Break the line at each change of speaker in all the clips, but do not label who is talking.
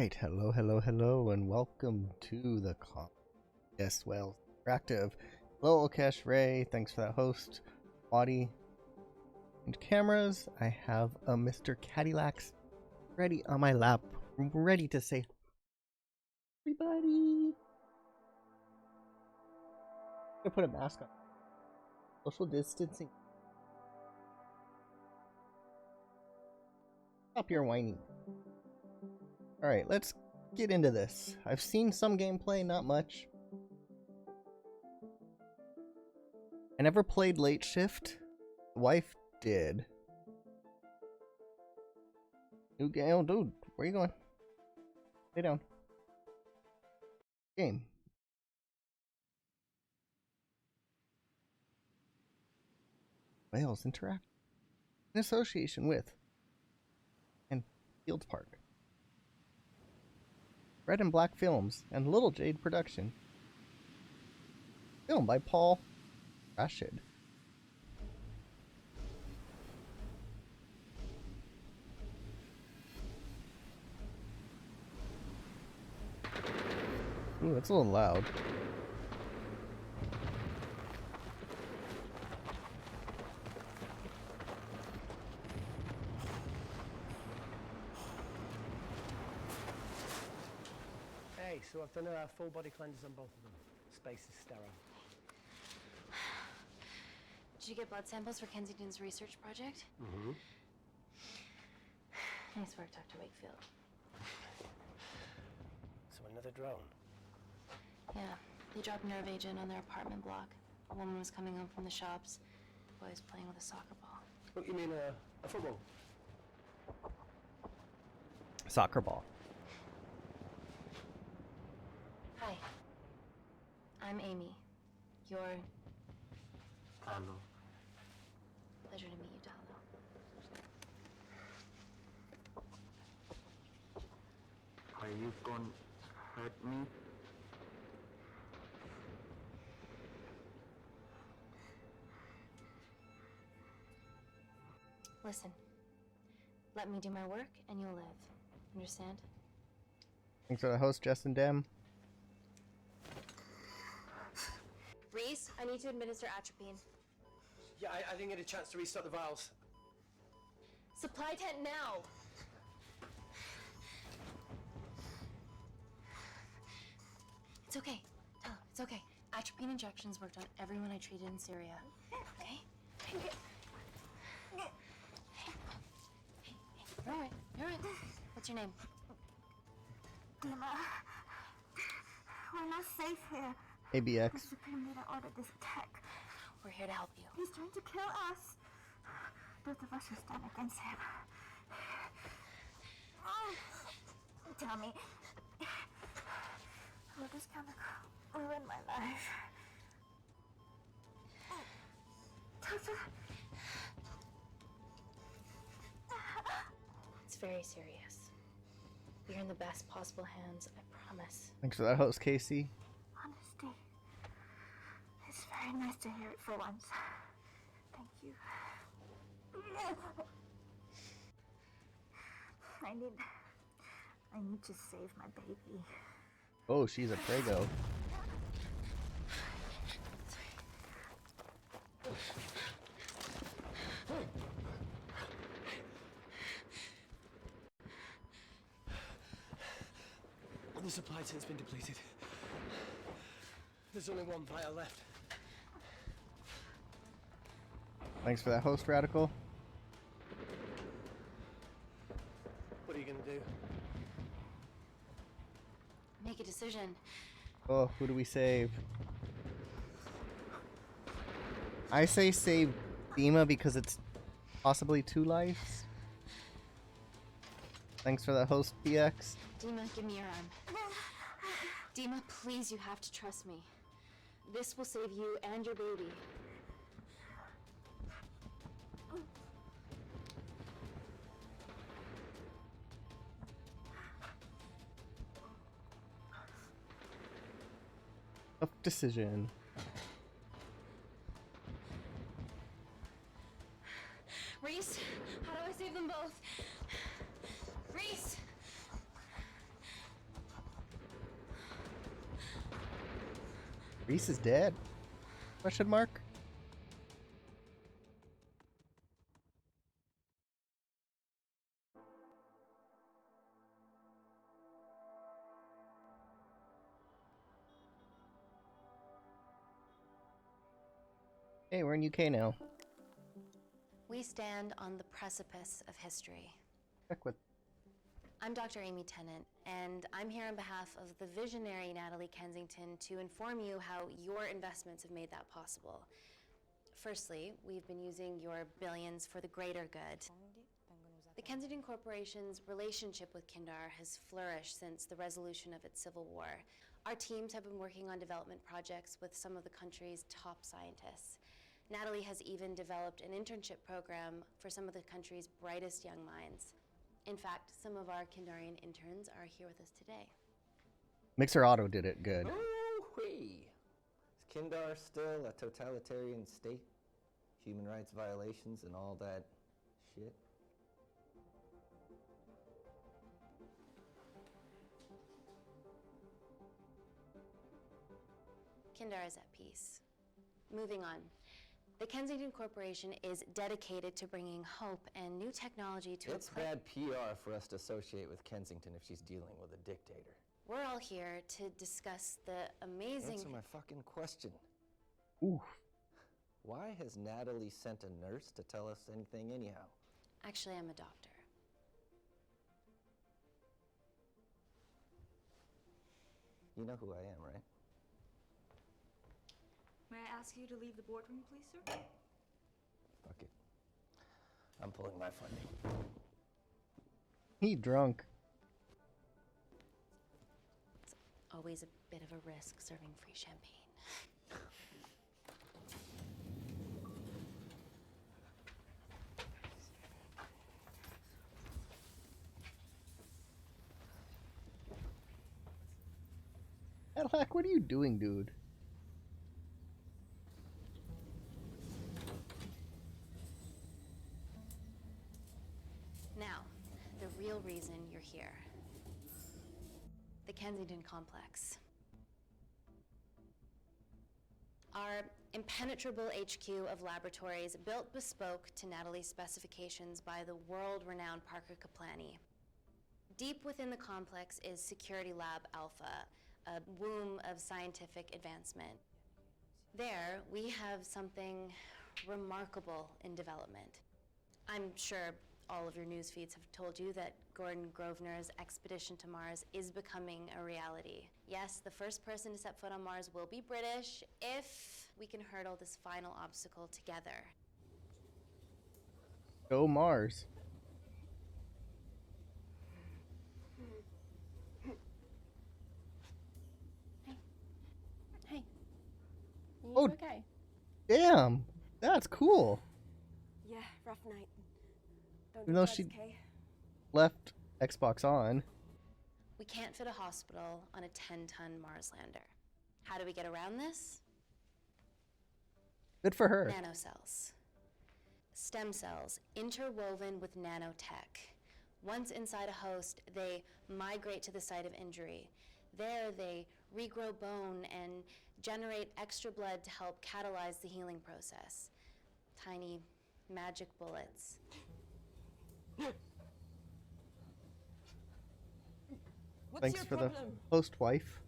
Alright, hello, and welcome to the Yes, well, Interactive. Hello, Okash Ray, thanks for that host. Body and cameras. I have a Mr. Cadillacs ready on my lap, ready to say, everybody. I'm gonna put a mask on. Social distancing. Stop your whining. Alright, let's get into this. I've seen some gameplay, not much. I never played Late Shift. Wife did. New game. Oh, dude, where are you going? Stay down. Game. Wales Interact. In association with and Fields Park. Red and Black Films and Little Jade Production. Filmed by Paul Rashid. Ooh, that's a little loud.
Hey, so I've done a full body cleanses on both of them. Space is sterile.
Did you get blood samples for Kensington's research project?
Mm-hmm.
Nice work, Dr. Wakefield.
So another drone.
Yeah, they dropped nerve agent on their apartment block. A woman was coming home from the shops. The boy was playing with a soccer ball.
What, you mean a football?
Soccer ball.
Hi. I'm Amy. You're...
Handle.
Pleasure to meet you, Dalo.
Are you gonna hurt me?
Listen. Let me do my work, and you'll live. Understand?
Thanks for the host, Justin Dem.
Reese, I need to administer atropine.
Yeah, I didn't get a chance to restock the vials.
Supply tent now! It's okay. Tell him, it's okay. Atropine injections worked on everyone I treated in Syria. Okay? You're alright. You're alright. What's your name?
Dima, we're not safe here.
ABX.
Mr. Pym ordered this attack.
We're here to help you.
He's trying to kill us. Both of us are stand against him. Tell me, will this chemical ruin my life? Doctor?
It's very serious. You're in the best possible hands, I promise.
Thanks for that host, Casey.
Honesty. It's very nice to hear it for once. Thank you. I need to save my baby.
Oh, she's a prego.
The supply tent's been depleted. There's only one vial left.
Thanks for that host, Radical.
What are you gonna do?
Make a decision.
Oh, who do we save? I say save Dima because it's possibly 2 lives. Thanks for that host, BX.
Dima, give me your arm. Dima, please, you have to trust me. This will save you and your baby.
Tough decision.
Reese, how do I save them both? Reese!
Reese is dead? Question mark? Hey, we're in UK now.
We stand on the precipice of history.
Check with
I'm Dr. Amy Tennant, and I'm here on behalf of the visionary Natalie Kensington to inform you how your investments have made that possible. Firstly, we've been using your billions for the greater good. The Kensington Corporation's relationship with Kindar has flourished since the resolution of its civil war. Our teams have been working on development projects with some of the country's top scientists. Natalie has even developed an internship program for some of the country's brightest young minds. In fact, some of our Kindarian interns are here with us today.
Mixer Auto did it good.
Ooh-wee. Is Kindar still a totalitarian state? Human rights violations and all that shit?
Kindar is at peace. Moving on. The Kensington Corporation is dedicated to bringing hope and new technology to
It's bad PR for us to associate with Kensington if she's dealing with a dictator.
We're all here to discuss the amazing...
Answer my fucking question.
Ooh.
Why has Natalie sent a nurse to tell us anything anyhow?
Actually, I'm a doctor.
You know who I am, right?
May I ask you to leave the boardroom, please, sir?
Fuck it. I'm pulling my funding.
He drunk.
It's always a bit of a risk serving free champagne.
Cadillac, what are you doing, dude?
Now, the real reason you're here. The Kensington Complex. Our impenetrable HQ of laboratories built bespoke to Natalie's specifications by the world-renowned Parker Kaplani. Deep within the complex is Security Lab Alpha, a womb of scientific advancement. There, we have something remarkable in development. I'm sure all of your news feeds have told you that Gordon Grosvenor's expedition to Mars is becoming a reality. Yes, the first person to set foot on Mars will be British if we can hurdle this final obstacle together.
Go Mars.
Hey. You
Oh.
okay?
Damn, that's cool.
Yeah, rough night. Don't
Even
do
though
drugs,
she-
okay?
Left Xbox on.
We can't fit a hospital on a 10-ton Mars lander. How do we get around this?
Good for her.
Nanocells. Stem cells interwoven with nanotech. Once inside a host, they migrate to the site of injury. There, they regrow bone and generate extra blood to help catalyze the healing process. Tiny magic bullets.
What's
Thanks
your
for
problem?
the host wife.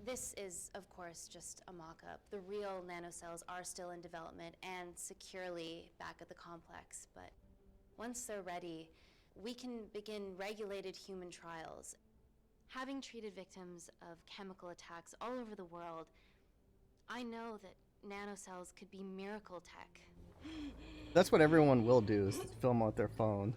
This is, of course, just a mock-up. The real nanocells are still in development and securely back at the complex, but once they're ready, we can begin regulated human trials. Having treated victims of chemical attacks all over the world, I know that nanocells could be miracle tech.
That's what everyone will do, is film out their phone.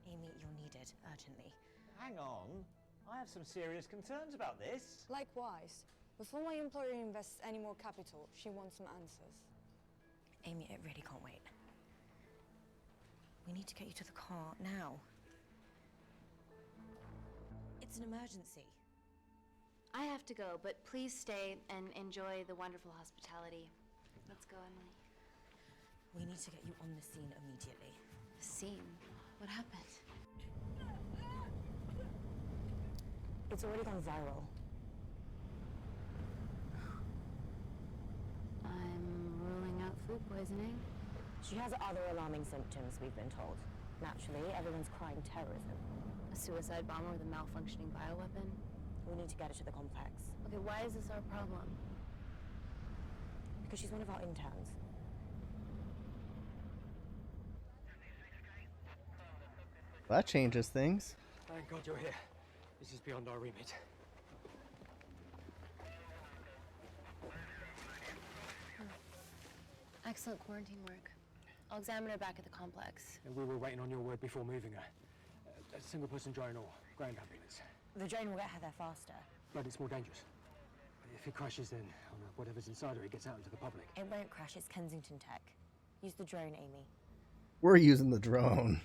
Amy, you're needed urgently.
Hang on. I have some serious concerns about this.
Likewise. Before my employer invests any more capital, she wants some answers.
Amy, it really can't wait. We need to get you to the car now. It's an emergency.
I have to go, but please stay and enjoy the wonderful hospitality. Let's go, Emily.
We need to get you on the scene immediately.
Scene? What happened?
It's already gone viral.
I'm ruling out food poisoning.
She has other alarming symptoms, we've been told. Naturally, everyone's crying terrorism.
A suicide bomber with a malfunctioning bioweapon?
We need to get her to the complex.
Okay, why is this our problem?
Because she's one of our interns.
That changes things.
Thank God you're here. This is beyond our remit.
Excellent quarantine work. I'll examine her back at the complex.
And we were waiting on your word before moving her. A single person drone or ground ambulance.
The drone will get her there faster.
But it's more dangerous. If it crashes, then whatever's inside her, it gets out into the public.
It won't crash, it's Kensington Tech. Use the drone, Amy.
We're using the drone.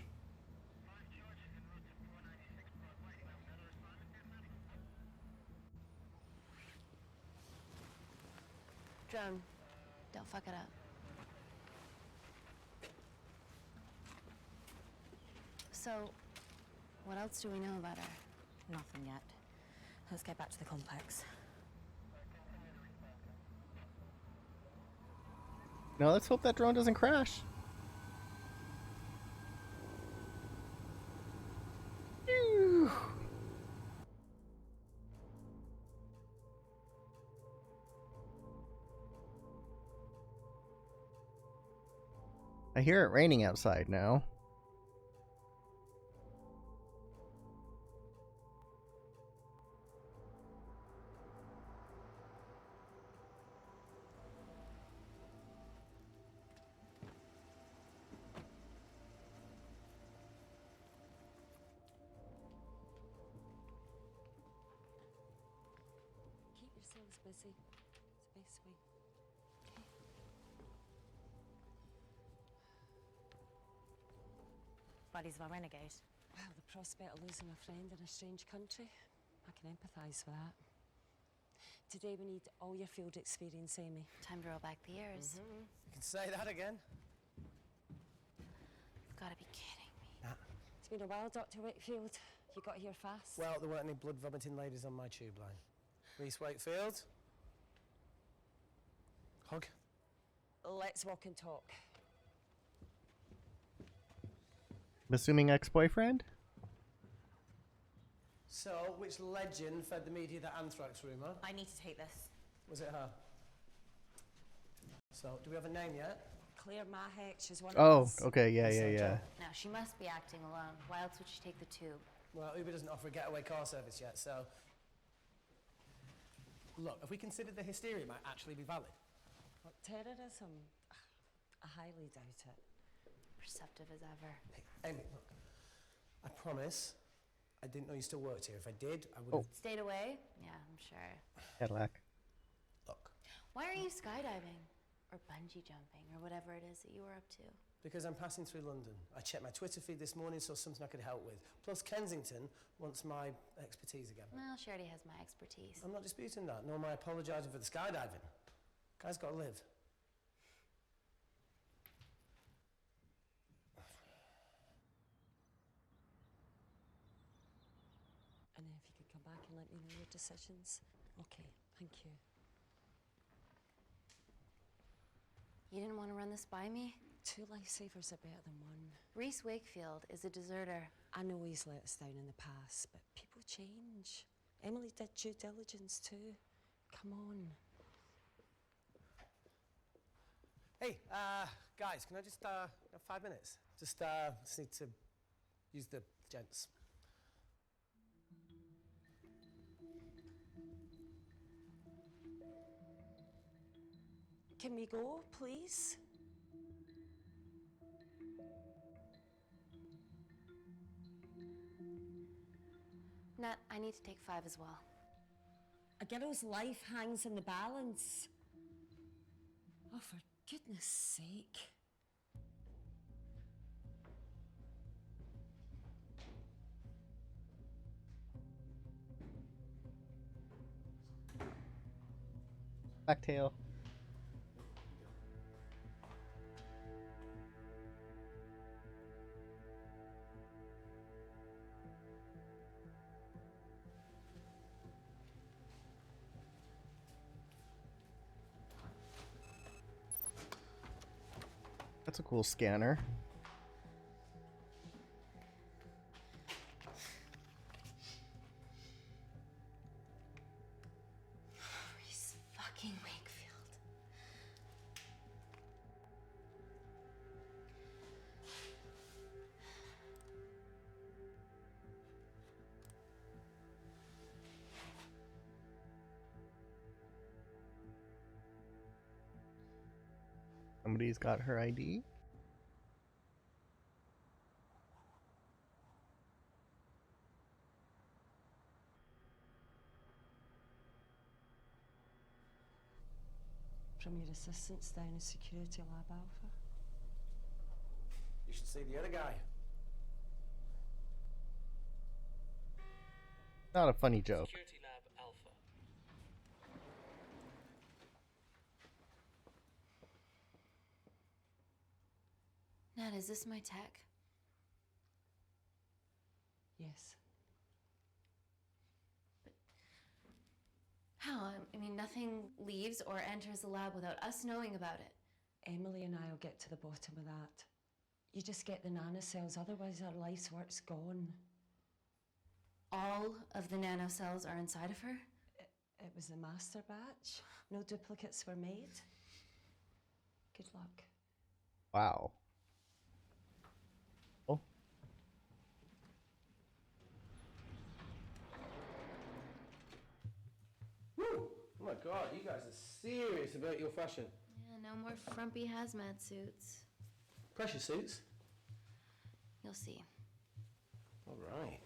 Drone, don't fuck it up. So, what else do we know about her?
Nothing yet. Let's get back to the complex.
Now let's hope that drone doesn't crash. Phew. I hear it raining outside now.
Keep yourselves busy. It's the best way.
Buddies of our renegade.
Well, the prospect of losing a friend in a strange country, I can empathise with that. Today we need all your field experience, Amy.
Time to roll back the years.
You can say that again.
You've got to be kidding me.
It's been a while, Dr. Whitfield. You got here fast.
Well, there weren't any blood vomiting ladies on my tube line. Reese Wakefield. Hug.
Let's walk and talk.
I'm assuming ex-boyfriend?
So, which legend fed the media that anthrax rumour?
I need to take this.
Was it her? So, do we have a name yet?
Claire Mahek, she's one
Oh,
of us.
okay, yeah,
Yes,
yeah,
sir,
yeah.
Joe.
Now, she must be acting alone. Why else would she take the tube?
Well, Uber doesn't offer a getaway car service yet, so... Look, if we consider the hysteria might actually be valid.
What, terrorism? I highly doubt it.
Perceptive as ever.
Hey, Amy, look. I promise I didn't know you still worked here. If I did, I would have...
Stayed away? Yeah, I'm sure.
Cadillac.
Look,
Why are you skydiving? Or bungee jumping? Or whatever it is that you were up to?
because I'm passing through London. I checked my Twitter feed this morning, saw something I could help with. Plus, Kensington wants my expertise again.
Well, she already has my expertise.
I'm not disputing that, nor am I apologising for the skydiving. Guy's got to live.
And if you could come back and let me know your decisions. Okay, thank you.
You didn't want to run this by me?
2 lifesavers are better than 1.
Reese Wakefield is a deserter.
I know he's let us down in the past, but people change. Emily did due diligence too. Come on.
Hey, guys, can I just, 5 minutes? Just need to use the gents.
Can we go, please?
Nat, I need to take 5 as well.
A girl's life hangs in the balance. Oh, for Goodness sake.
Backtail. That's a cool scanner.
Reese fucking Wakefield.
Somebody's got her ID.
From your assistants down in Security Lab Alpha.
You should see the other guy.
Not a funny joke.
Security Lab Alpha.
Nat, is this my tech?
Yes.
How? I mean, nothing leaves or enters the lab without us knowing about it.
Emily and I will get to the bottom of that. You just get the nanocells, otherwise our life's work's gone.
All of the nanocells are inside of her?
It was the master batch. No duplicates were made. Good luck.
Wow. Oh.
Woo! Oh my god, you guys are serious about your fashion.
Yeah, no more frumpy hazmat suits.
Pressure suits?
You'll see.
All right.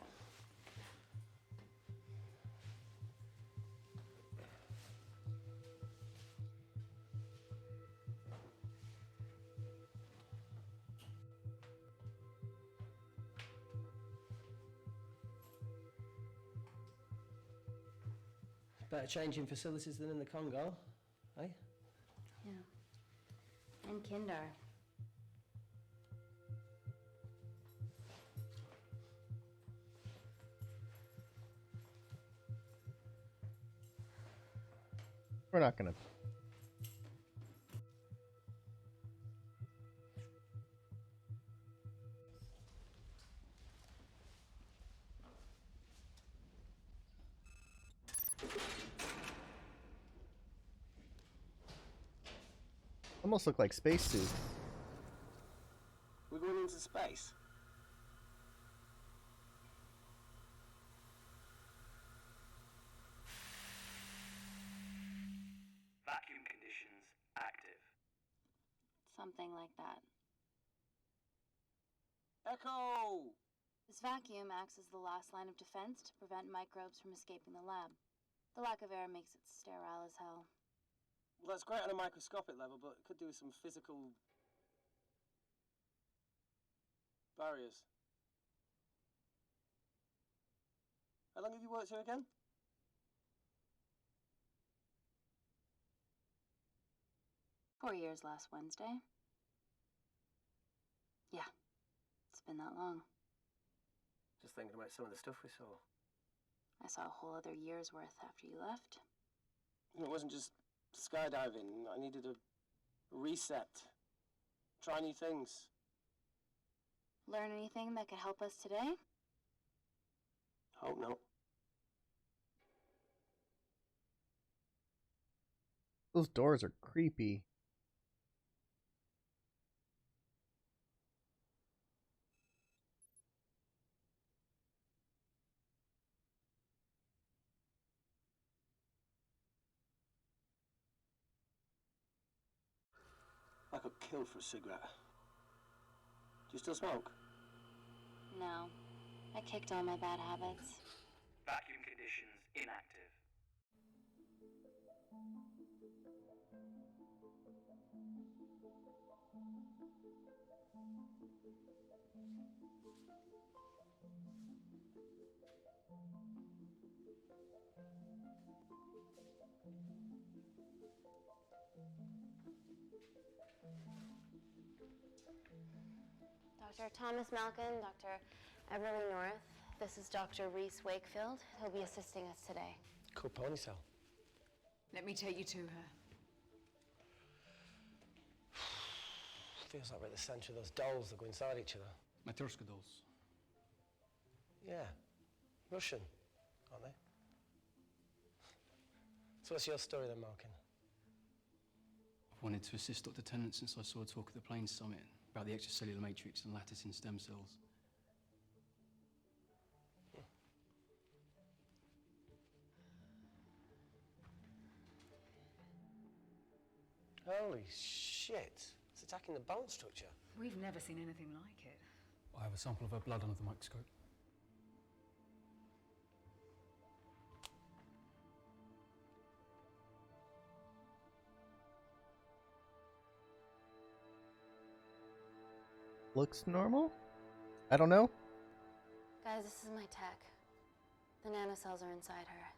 Better changing facilities than in the Congo, eh?
Yeah. And Kindar.
We're not gonna. Almost look like spacesuits.
We're going into space.
Vacuum conditions active.
Something like that.
Echo!
This vacuum acts as the last line of defense to prevent microbes from escaping the lab. The lack of air makes it sterile as hell.
Well, that's great on a microscopic level, but it could do with some physical barriers. How long have you worked here again?
"4 years last Wednesday. Yeah, it's been that long.
Just thinking about some of the stuff we saw.
I saw a whole other year's worth after you left.
It wasn't just skydiving. I needed a reset. Try new things.
Learn anything that could help us today?
Hope not.
Those doors are creepy.
I got killed for a cigarette. Do you still smoke?
No. I kicked all my bad habits.
Vacuum conditions inactive.
What Dr. Thomas Malkin, Dr. Everly North. This is Dr. Reese Wakefield. He'll be assisting us today.
Cool ponytail.
Let me take you to her.
Feels like we're at the centre of those dolls that go inside each other.
Matryoshka dolls.
Yeah. Russian, aren't they? So what's your story then, Malkin?
I've wanted to assist Dr. Tennant since I saw a talk at the Plains Summit about the extracellular matrix and lattice in stem cells.
Holy shit. It's attacking the bone structure.
We've never seen anything like it.
I have a sample of her blood under the microscope.
Looks normal? I don't know.
Guys, this is my tech. The nanocells are inside her.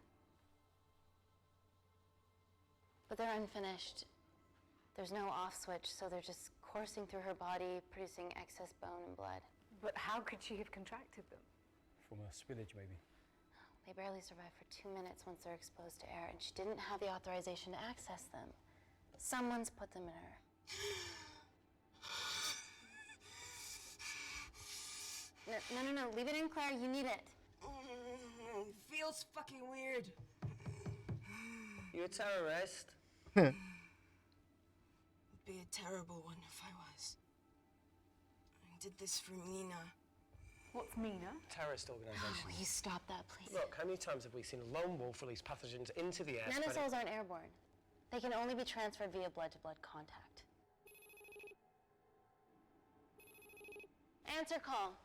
But they're unfinished. There's no off switch, so they're just coursing through her body, producing excess bone and blood.
But how could she have contracted them?
From a spillage, maybe.
They barely survive for 2 minutes once they're exposed to air, and she didn't have the authorization to access them. Someone's put them in her. No, leave it in, Claire, you need it.
Feels fucking weird.
You a terrorist?
Would be a terrible one if I was. I did this for Mina. What's Mina?
Terrorist organisation.
Will you stop that, please?
Look, how many times have we seen a lone wolf release pathogens into the air?
Nanocells aren't airborne. They can only be transferred via blood-to-blood contact. Answer call.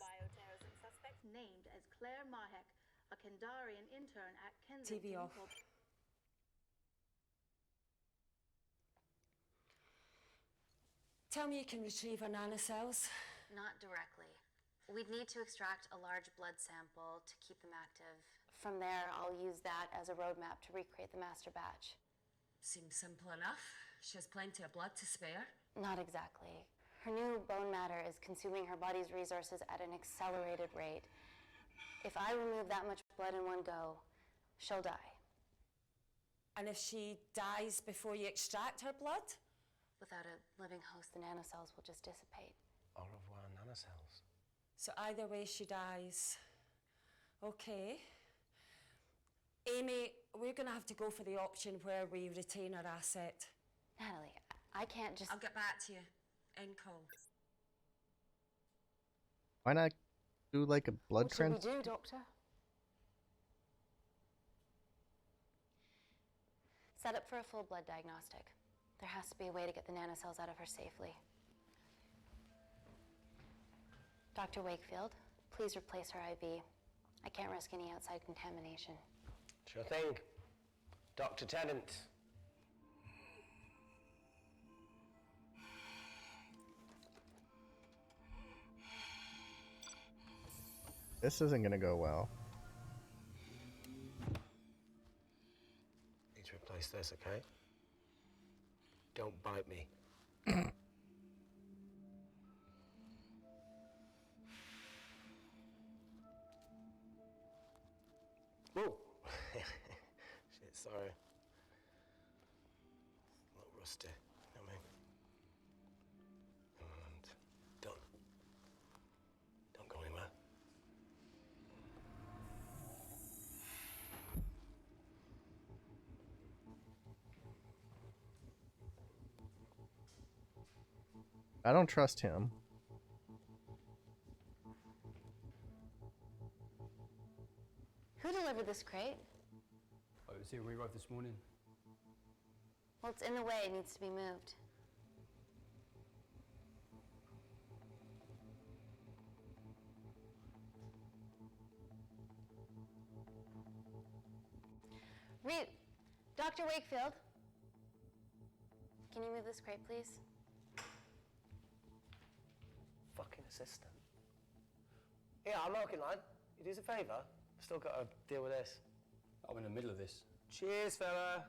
Bioterrorism suspect named as Claire Mahek, a Kandarian intern at Kensington.
TV off. Tell me you can retrieve her nanocells.
Not directly. We'd need to extract a large blood sample to keep them active. From there, I'll use that as a roadmap to recreate the master batch.
Seems simple enough. She has plenty of blood to spare.
Not exactly. Her new bone matter is consuming her body's resources at an accelerated rate. If I remove that much blood in one go, she'll die.
And if she dies before you extract her blood?
Without a living host, the nanocells will just dissipate.
Au revoir, nanocells.
So either way she dies. Okay. Amy, we're gonna have to go for the option where we retain our asset.
Natalie, I can't just...
I'll get back to you. End call.
Why not do like a blood
What should we
transfusion?
do, Doctor? Set up for a full blood diagnostic. There has to be a way to get the nanocells out of her safely. Dr. Wakefield, please replace her IV. I can't risk any outside contamination.
Sure thing. Dr. Tennant.
This isn't gonna go well.
Need to replace this, okay? Don't bite me. Whoa! Shit, sorry. A little rusty. You know what I mean? And done. Don't go anywhere.
I don't trust him.
Who delivered this crate?
Oh, it was here when we arrived this morning.
Well, it's in the way. It needs to be moved. Dr. Wakefield, can you move this crate, please?
assistant. Yeah, I'm working, line. You do us a favour? Still got to deal with this.
I'm in the middle of this.
Cheers, fella.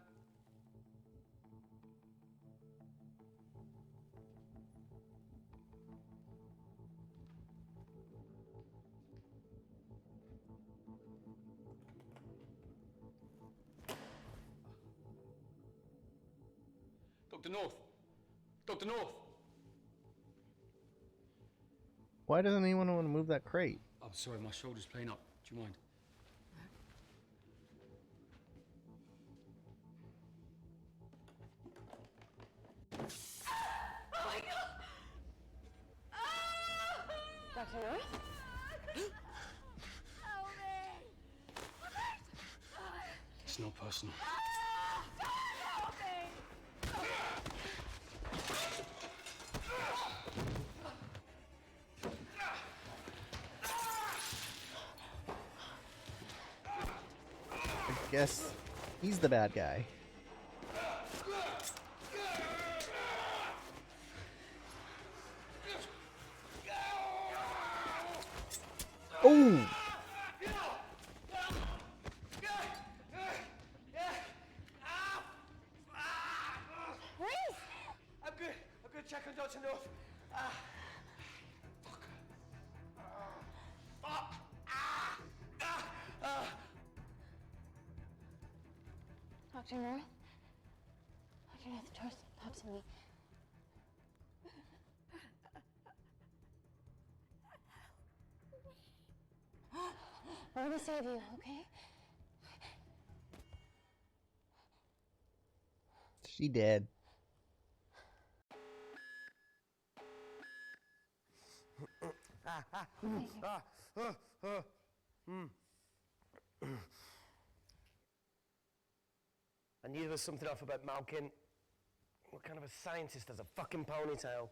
Dr. North! Dr. North!
Why doesn't anyone want to move that crate?
I'm sorry, my shoulder's playing up. Do you mind?
Oh my God!
Dr. North?
Help me!
It's not personal.
Help me!
I guess he's the bad guy. Oh!
I'm good. Check on Dr. North.
Dr. North? Dr. North, talk to me. We're gonna save you, okay?
She dead.
I knew there was something off about Malkin. What kind of a scientist has a fucking ponytail?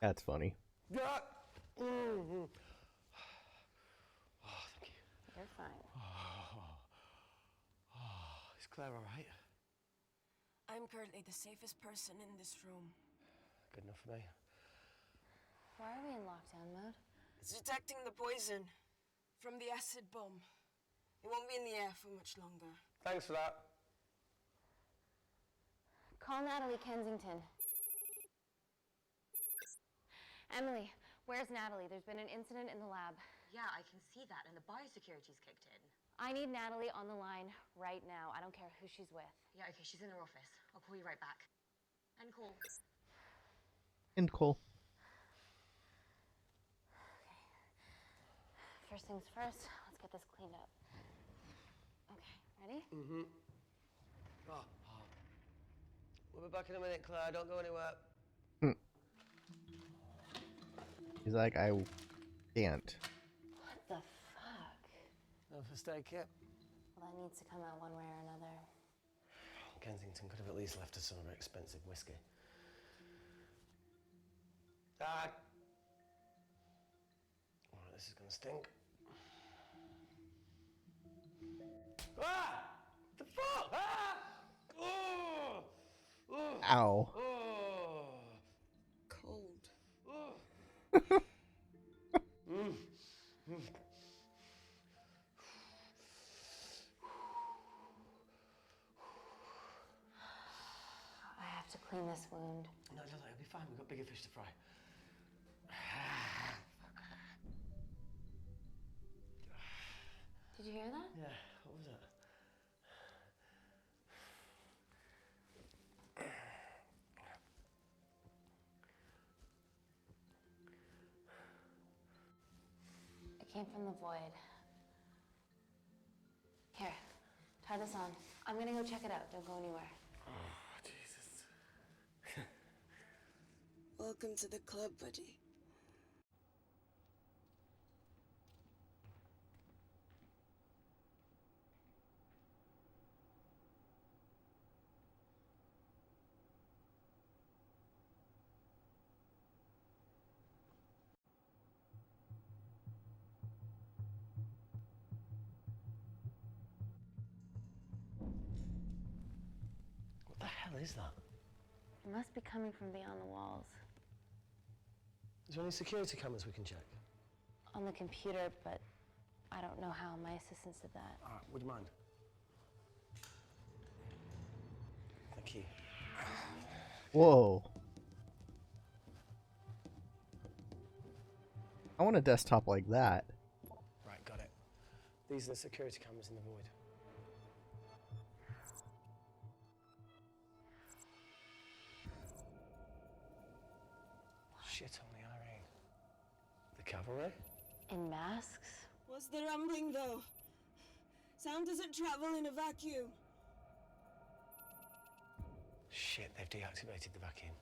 That's funny.
Oh, thank you.
You're fine.
Is Claire all right?
I'm currently the safest person in this room.
Good enough for me.
Why are we in lockdown mode?
It's detecting the poison from the acid bomb. It won't be in the air for much longer.
Thanks for that.
Call Natalie Kensington. Emily, where's Natalie? There's been an incident in the lab.
Yeah, I can see that, and the biosecurity's kicked in.
I need Natalie on the line right now. I don't care who she's with.
Yeah, okay, she's in her office. I'll call you right back. End call.
And Cole.
First things first, let's get this cleaned up. Okay, ready?
Mm-hmm. We'll be back in a minute, Claire. Don't go anywhere.
He's like, I can't.
What the fuck?
No first aid kit.
Well, that needs to come out one way or another.
Kensington could have at least left us some of her expensive whiskey. Alright, this is gonna stink. Ah! The fuck? Ah! Oh! Oh!
Ow.
Oh!
Cold.
Oh! Mm. Mm.
I have to clean this wound.
No, it'll be fine. We've got bigger fish to fry.
Did you hear that?
Yeah, what was that?
It came from the void. Here, try this on. I'm gonna go check it out. Don't go anywhere.
Oh, Jesus.
Welcome to the club, buddy.
What the hell is that?
It must be coming from beyond the walls.
Is there any security cameras we can check?
On the computer, but I don't know how. My assistants did that.
All right, would you mind? Thank you.
Whoa. I want a desktop like that.
Right, got it. These are the security cameras in the void. Shit on the Irene. The cavalry?
In masks?
What's the rumbling, though? Sound doesn't travel in a vacuum.
Shit, they've deactivated the vacuum.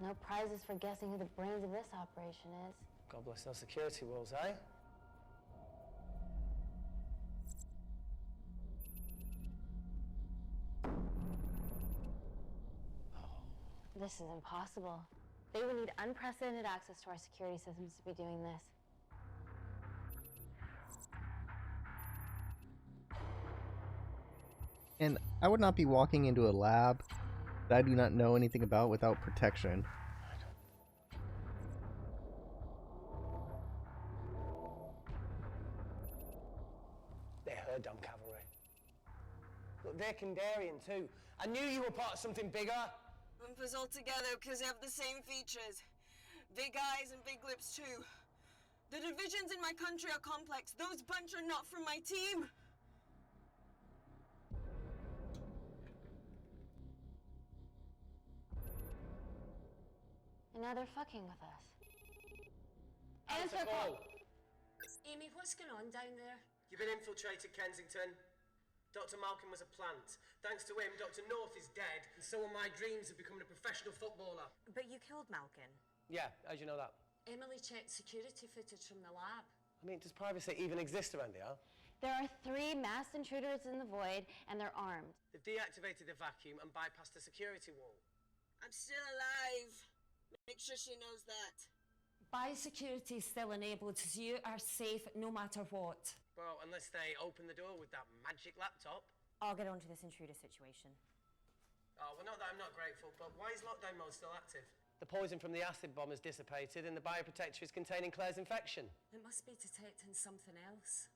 No prizes for guessing who the brains of this operation is.
God bless those security walls, eh?
This is impossible. They would need unprecedented access to our security systems to be doing this.
And I would not be walking into a lab that I do not know anything about without protection.
They're her dumb cavalry. Look, they're Kandarian too. I knew you were part of something bigger.
Lumpers all together because they have the same features. Big eyes and big lips too. The divisions in my country are complex. Those bunch are not from my team.
And now they're fucking with us.
Answer call.
Amy, what's going on down there?
You've been infiltrated, Kensington. Dr. Malkin was a plant. Thanks to him, Dr. North is dead, and so are my dreams of becoming a professional footballer.
But you killed Malkin.
Yeah, how'd you know that?
Emily checked security footage from the lab.
I mean, does privacy even exist around here?
There are 3 masked intruders in the void, and they're armed.
They've deactivated the vacuum and bypassed the security wall.
I'm still alive. Make sure she knows that.
Biosecurity is still enabled, so you are safe no matter what.
Well, unless they open the door with that magic laptop.
I'll get onto this intruder situation.
Oh, well, not that I'm not grateful, but why is lockdown mode still active? The poison from the acid bomb has dissipated and the bioprotector is containing Claire's infection.
It must be detecting something else.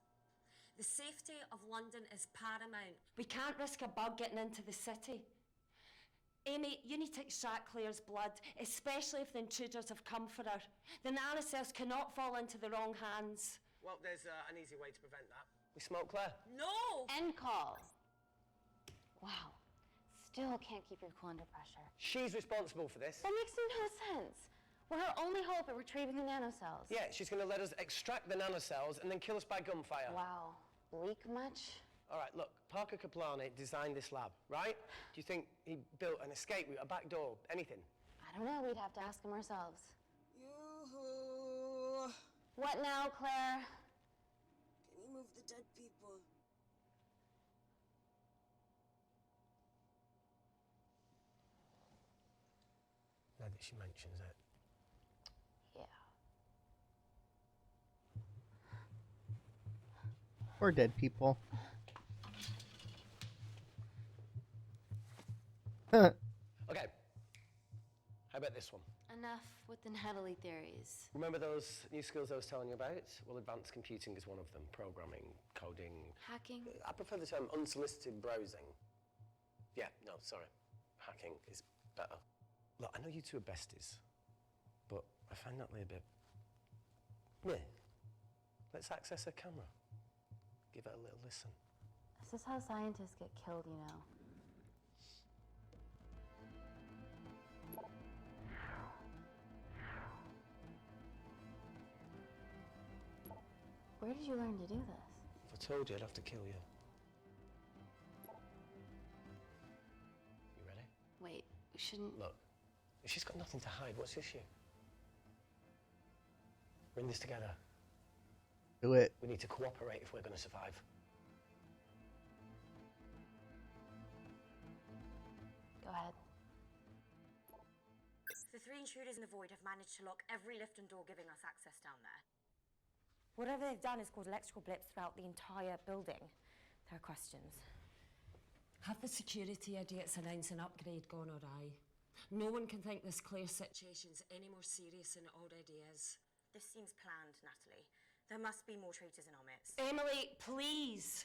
The safety of London is paramount. We can't risk a bug getting into the city. Amy, you need to extract Claire's blood, especially if the intruders have come for her. The nanocells cannot fall into the wrong hands.
Well, there's an easy way to prevent that. We smoke Claire.
No!
End call. Wow. Still can't keep your cool under pressure.
She's responsible for this.
That makes no sense. We're her only hope at retrieving the nanocells.
Yeah, she's going to let us extract the nanocells and then kill us by gunfire.
Wow. Bleak much?
All right, look, Parker Kaplani designed this lab, right? Do you think he built an escape route, a back door, anything?
I don't know. We'd have to ask him ourselves.
Yoo-hoo.
What now, Claire?
Can you move the dead people?
Now that she mentions it.
Yeah.
Or dead people.
Okay. How about this one?
Enough with the Natalie theories.
Remember those new skills I was telling you about? Well, advanced computing is one of them. Programming, coding.
Hacking?
I prefer the term unsolicited browsing. Yeah, no, sorry. Hacking is better. Look, I know you two are besties, but I find Natalie a bit... meh. Let's access her camera. Give it a little listen.
This is how scientists get killed, you know. Where did you learn to do this?
If I told you, I'd have to kill you. You ready?
Wait, we shouldn't...
Look, if she's got nothing to hide, what's the issue? We're in this together.
Do it.
We need to cooperate if we're going to survive.
Go ahead.
The 3 intruders in the void have managed to lock every lift and door giving us access down there. Whatever they've done has caused electrical blips throughout the entire building. There are questions.
Have the security idiots announced an upgrade gone awry? No one can think this Claire situation's any more serious than it already is.
This seems planned, Natalie. There must be more traitors in our midst.
Emily, please!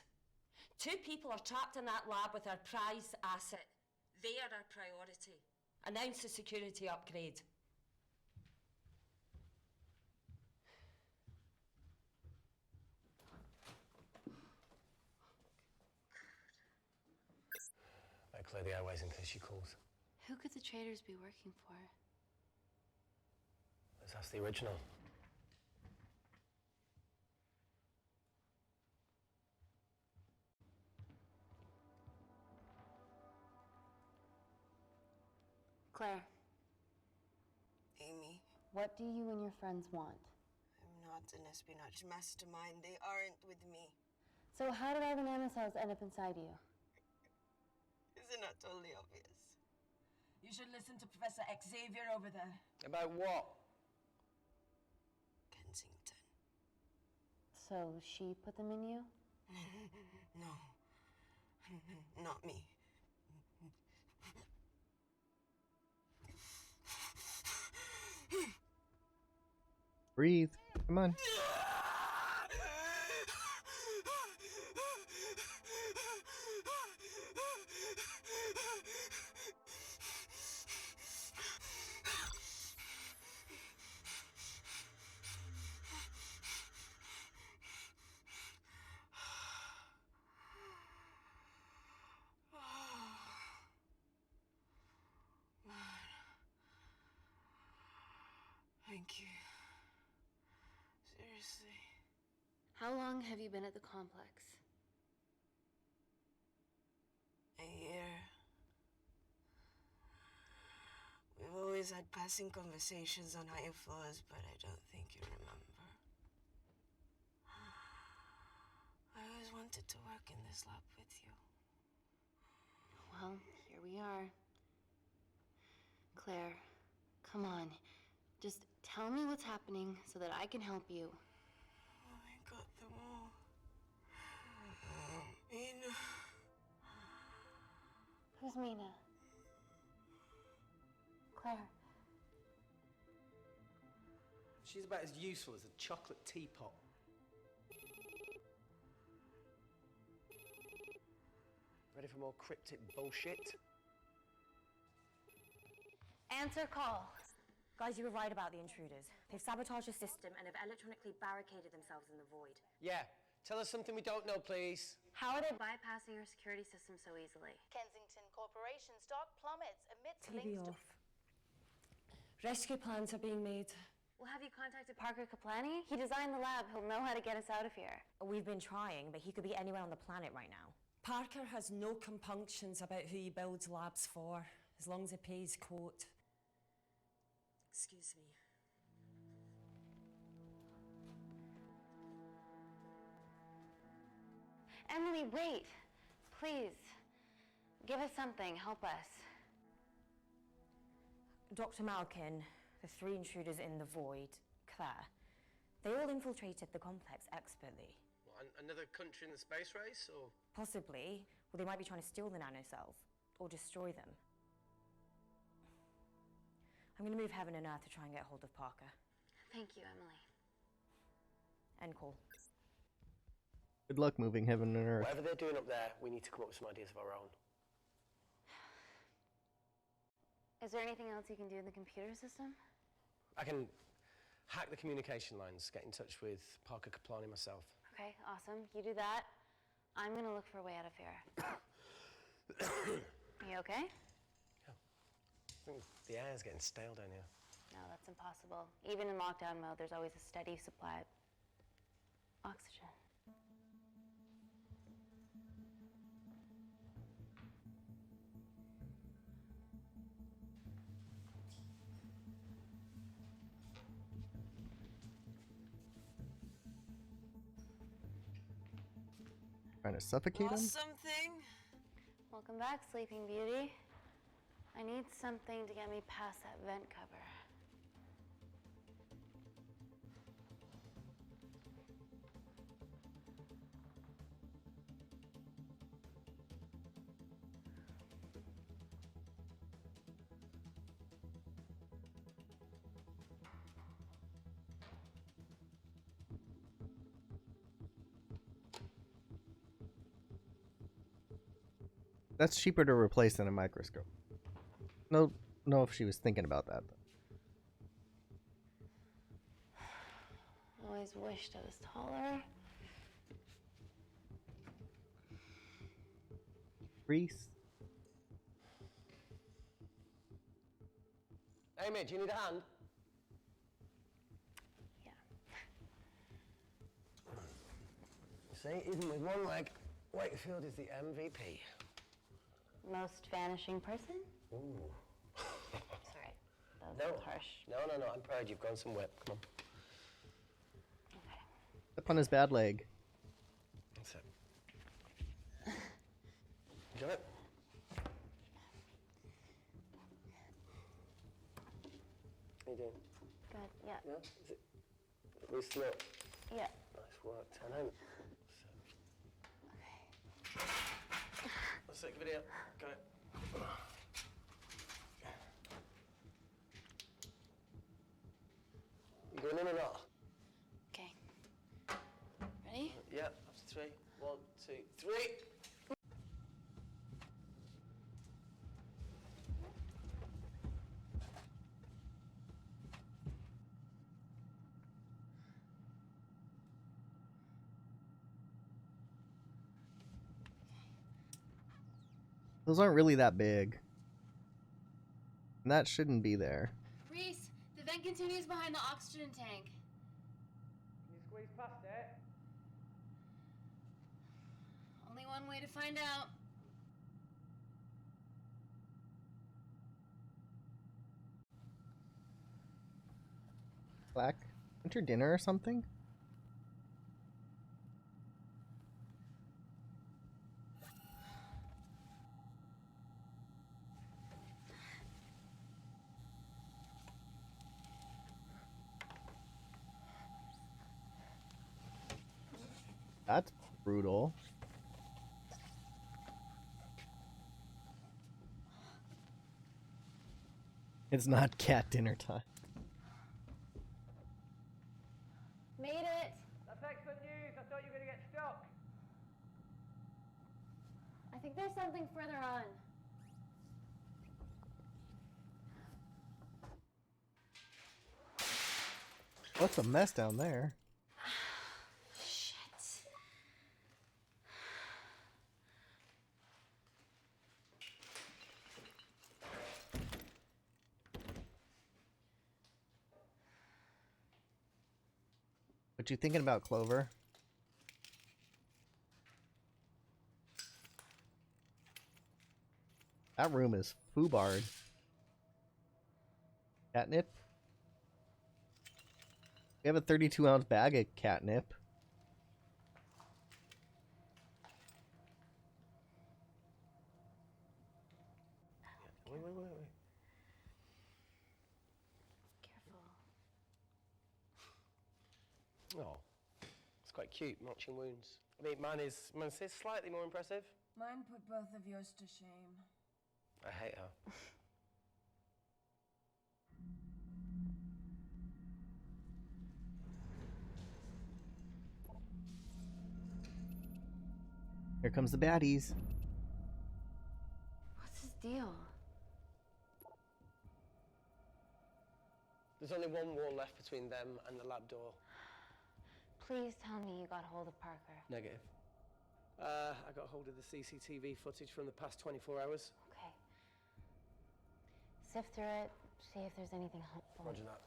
2 people are trapped in that lab with our prized asset. They are our priority. Announce a security upgrade.
Better clear the airways in case she calls.
Who could the traitors be working for?
Let's ask the original.
Claire,
Amy,
what do you and your friends want?
I'm not an espionage mastermind. They aren't with me.
So how did all the nanocells end up inside you?
Is it not totally obvious?
You should listen to Professor Xavier over there.
About what?
Kensington.
So she put them in you?
No. Not me.
Breathe. Come on.
Thank you. Seriously.
How long have you been at the complex?
A year. We've always had passing conversations on higher floors, but I don't think you remember. I always wanted to work in this lab with you.
Well, here we are. Claire, come on. Just tell me what's happening so that I can help you.
I got them all. Mina.
Who's Mina? Claire.
She's about as useful as a chocolate teapot. Ready for more cryptic bullshit?
Answer call.
Guys, you were right about the intruders. They've sabotaged the system and have electronically barricaded themselves in the void.
Yeah. Tell us something we don't know, please.
How are they bypassing our security system so easily?
Kensington Corporation stock plummets amidst
TV
links to...
off. Rescue plans are being made.
Well, have you contacted Parker Kaplani? He designed the lab. He'll know how to get us out of here.
We've been trying, but he could be anywhere on the planet right now.
Parker has no compunctions about who he builds labs for, as long as he pays court. Excuse me.
Emily, wait. Please. Give us something. Help us.
Dr. Malkin, the 3 intruders in the void, Claire, they all infiltrated the complex expertly.
What, another country in the space race, or?
Possibly. Well, they might be trying to steal the nanocells or destroy them. I'm going to move heaven and earth to try and get hold of Parker.
Thank you, Emily.
End call.
Good luck moving heaven and earth.
Whatever they're doing up there, we need to come up with some ideas of our own.
Is there anything else you can do in the computer system?
I can hack the communication lines, get in touch with Parker Kaplani myself.
Okay, awesome. You do that. I'm gonna look for a way out of here. You okay?
I think the air's getting stale down here.
No, that's impossible. Even in lockdown mode, there's always a steady supply of oxygen.
Trying to suffocate him?
Lost something?
Welcome back, Sleeping Beauty. I need something to get me past that vent cover.
That's cheaper to replace than a microscope. No, know if she was thinking about that.
Always wished I was taller.
Reese.
Amy, do you need a hand?
Yeah.
See, even with one leg, Wakefield is the MVP.
Most vanishing person?
Ooh.
Sorry, that was harsh.
No, I'm proud you've gone some whip. Come on.
Step on his bad leg.
That's it. Got it? How you doing?
Good, yeah.
Yeah? Is it loosen up?
Yeah.
Nice work, 10 out. Let's take a video. Got it. You going in or not?
Okay. Ready?
Yeah, after 3. 1, 2, 3.
Those aren't really that big. And that shouldn't be there.
Reese, the vent continues behind the oxygen tank.
Can you squeeze past it?
Only one way to find out.
Black, want your dinner or something? That's brutal. It's not cat dinner time.
Made it.
That's excellent news. I thought you were going to get stuck.
I think there's something further on.
What's a mess down there?
Shit.
What you thinking about, Clover? That room is foobarred. Catnip? We have a 32-ounce bag of catnip.
Wait.
Careful.
Oh, it's quite cute, matching wounds. I mean, mine's slightly more impressive.
Mine put both of yours to shame.
I hate her.
Here comes the baddies.
What's his deal?
There's only one wall left between them and the lab door.
Please tell me you got hold of Parker.
Negative. I got hold of the CCTV footage from the past 24 hours.
Okay. Sift through it, see if there's anything helpful.
Roger that.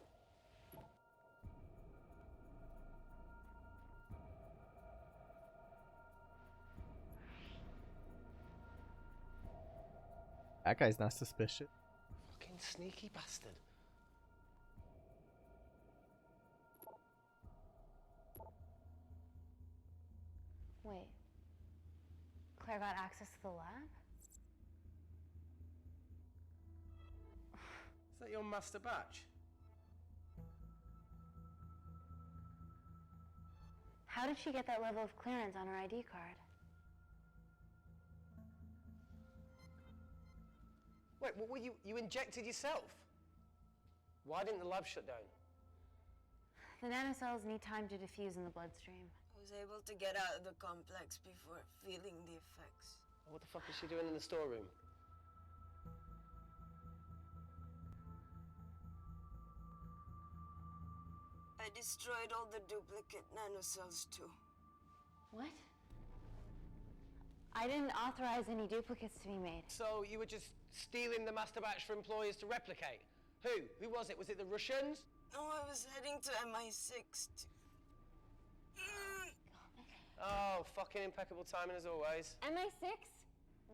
That guy's not suspicious.
Fucking sneaky bastard.
Wait. Claire got access to the lab?
Is that your master batch?
How did she get that level of clearance on her ID card?
Wait, what were you injected yourself? Why didn't the lab shut down?
The nanocells need time to diffuse in the bloodstream.
I was able to get out of the complex before feeling the effects.
What the fuck is she doing in the storeroom?
I destroyed all the duplicate nanocells too.
What? I didn't authorize any duplicates to be made.
So you were just stealing the master batch for employers to replicate? Who? Who was it? Was it the Russians?
No, I was heading to MI6 to...
Oh, fucking impeccable timing as always.
MI6?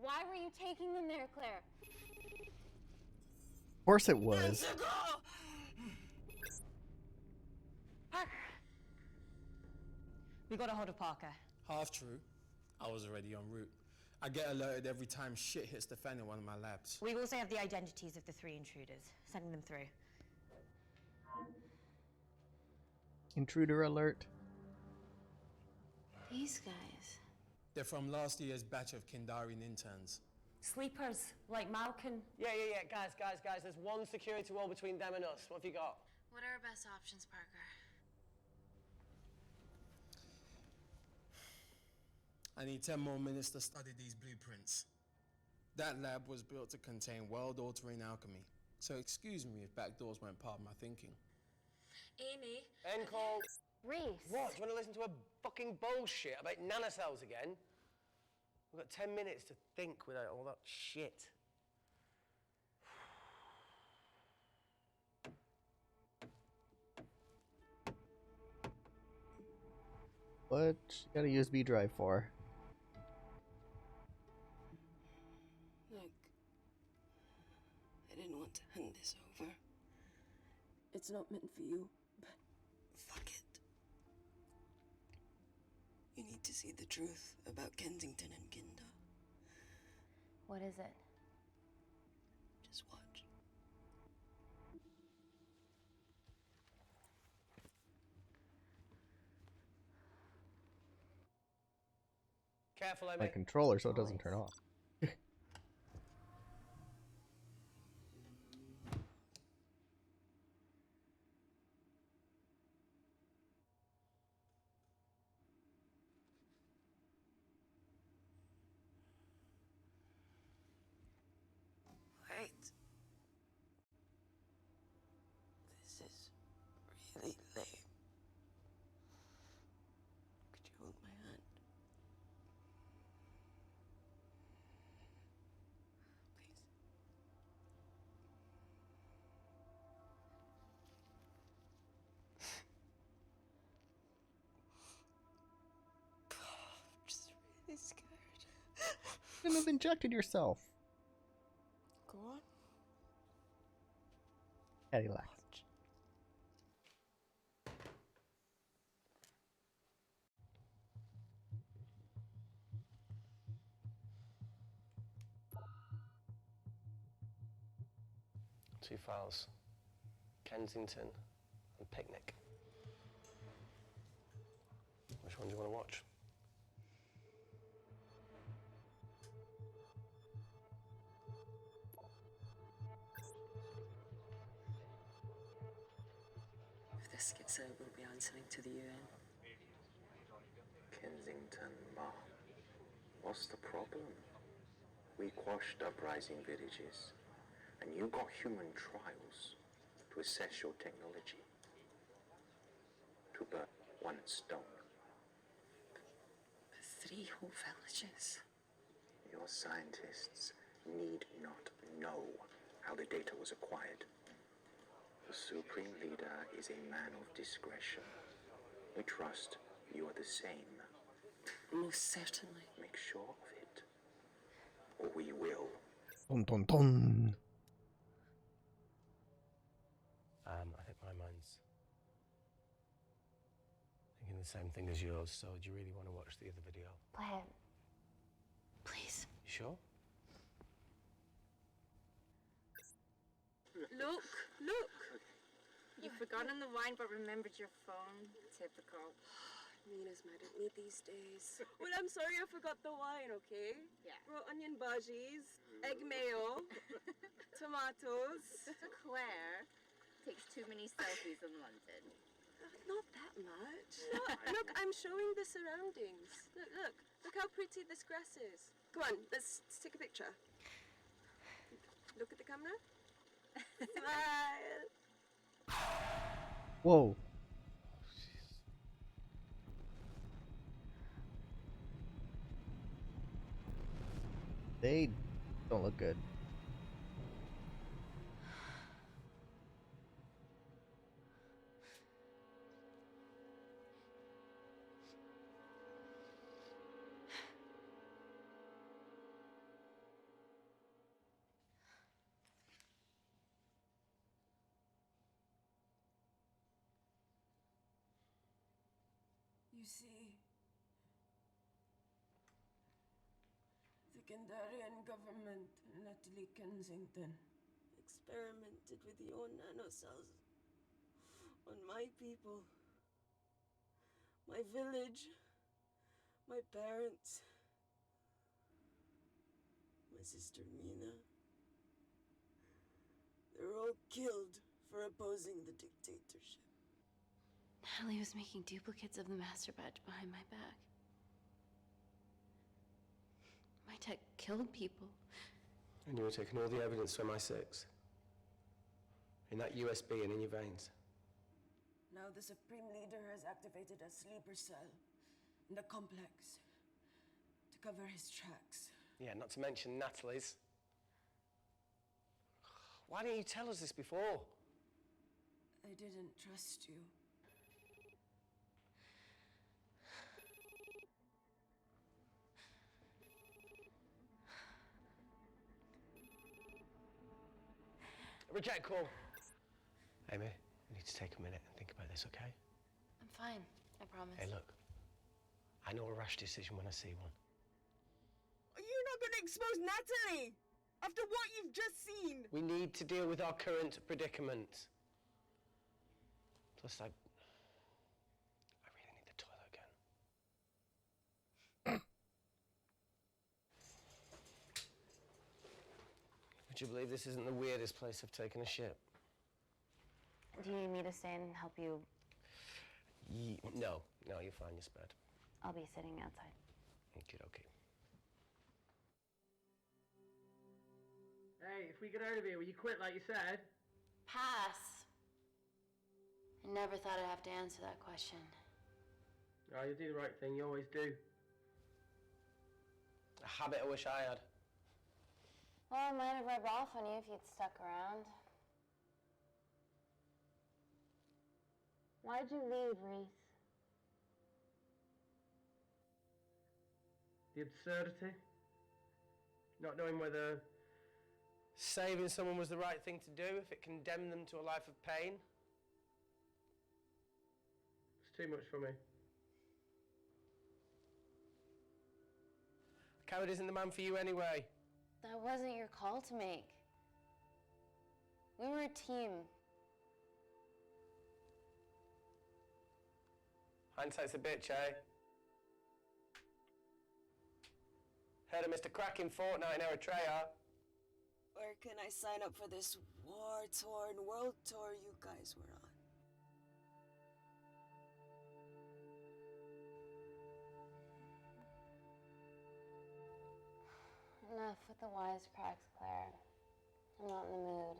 Why were you taking them there, Claire?
Of course it was.
Parker! We got a hold of Parker.
Half true. I was already en route. I get alerted every time shit hits the fan in one of my labs.
We also have the identities of the 3 intruders. Sending them through.
Intruder alert.
These guys.
They're from last year's batch of Kindarian interns.
Sleepers, like Malkin.
Yeah. Guys. There's one security wall between them and us. What have you got?
What are our best options, Parker?
I need 10 more minutes to study these blueprints. That lab was built to contain world-altering alchemy. So excuse me if backdoors weren't part of my thinking.
Amy.
End call.
Reese.
What? Do you want to listen to a fucking bullshit about nanocells again? We've got 10 minutes to think without all that shit.
What you got a USB drive for?
Look, I didn't want to hand this over. It's not meant for you, but fuck it. You need to see the truth about Kensington and Kinda.
What is it?
Just watch.
Careful, Amy.
My controller so it doesn't turn off.
Wait. This is really lame. Could you hold my hand? Please. I'm just really scared.
You shouldn't have injected yourself.
Go on.
Cadillac.
Two files. Kensington and Picnic. Which one do you want to watch?
If this gets out, we'll be answering to the UN.
Kensington, Ma. What's the problem? We quashed uprising villages, and you got human trials to assess your technology. To burn one stone.
3 whole villages.
Your scientists need not know how the data was acquired. The Supreme Leader is a man of discretion. We trust you are the same.
Most certainly.
Make sure of it, or we will.
Dun dun dun.
I think my mind's thinking the same thing as yours, so do you really want to watch the other video?
Play it. Please.
You sure?
Look! You've forgotten the wine but remembered your phone. Typical.
Nina's mad at me these days.
Well, I'm sorry I forgot the wine, okay?
Yeah.
Raw onion bhajis, egg mayo, tomatoes.
Claire takes too many selfies in London.
Not that much. Look, I'm showing the surroundings. Look how pretty this grass is. Come on, let's take a picture. Look at the camera. Smile.
Whoa. They don't look good.
You see, the Kandarian government, Natalie Kensington,
Experimented with your nanocells on my people, my village, my parents, my sister Mina. They were all killed for opposing the dictatorship.
Natalie was making duplicates of the master badge behind my back. My tech killed people.
And you were taking all the evidence from MI6? In that USB and in your veins?
Now the Supreme Leader has activated a sleeper cell in the complex to cover his tracks.
Yeah, not to mention Natalie's. Why didn't you tell us this before?
I didn't trust you.
Reject call. Amy, we need to take a minute and think about this, okay?
I'm fine, I promise.
Hey, look. I know a rash decision when I see one.
You're not going to expose Natalie after what you've just seen.
We need to deal with our current predicament. Plus, I really need the toilet again. Would you believe this isn't the weirdest place I've taken a shit?
Do you need me to stay and help you?
No, you're fine, you're spared.
I'll be sitting outside.
Okay.
Hey, if we get out of here, will you quit like you said?
Pass. I never thought I'd have to answer that question.
Oh, you do the right thing, you always do.
A habit I wish I had.
Well, I might have rubbed off on you if you'd stuck around. Why'd you leave, Reese?
The absurdity. Not knowing whether
Saving someone was the right thing to do if it condemned them to a life of pain.
it's too much for me.
A coward isn't the man for you anyway.
That wasn't your call to make. We were a team.
Hindsight's a bitch, eh? Heard of Mr. Cracking Fortnite in Eritrea?
Where can I sign up for this war-torn world tour you guys were on?
Enough with the wisecracks, Claire. I'm not in the mood.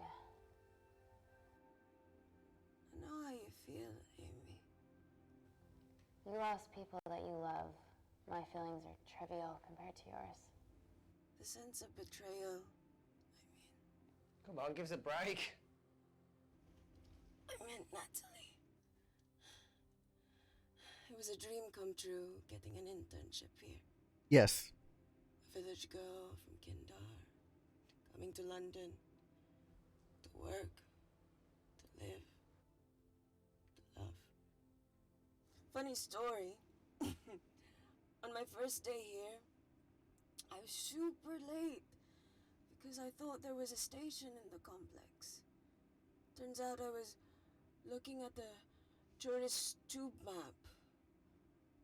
I know how you feel, Amy.
You lost people that you love. My feelings are trivial compared to yours.
The sense of betrayal.
Come on, give us a break.
I meant Natalie. It was a dream come true, getting an internship here.
Yes.
A village girl from Kindar, coming to London, to work, to live, to love. Funny story. On my first day here, I was super late because I thought there was a station in the complex. Turns out I was looking at the tourist tube map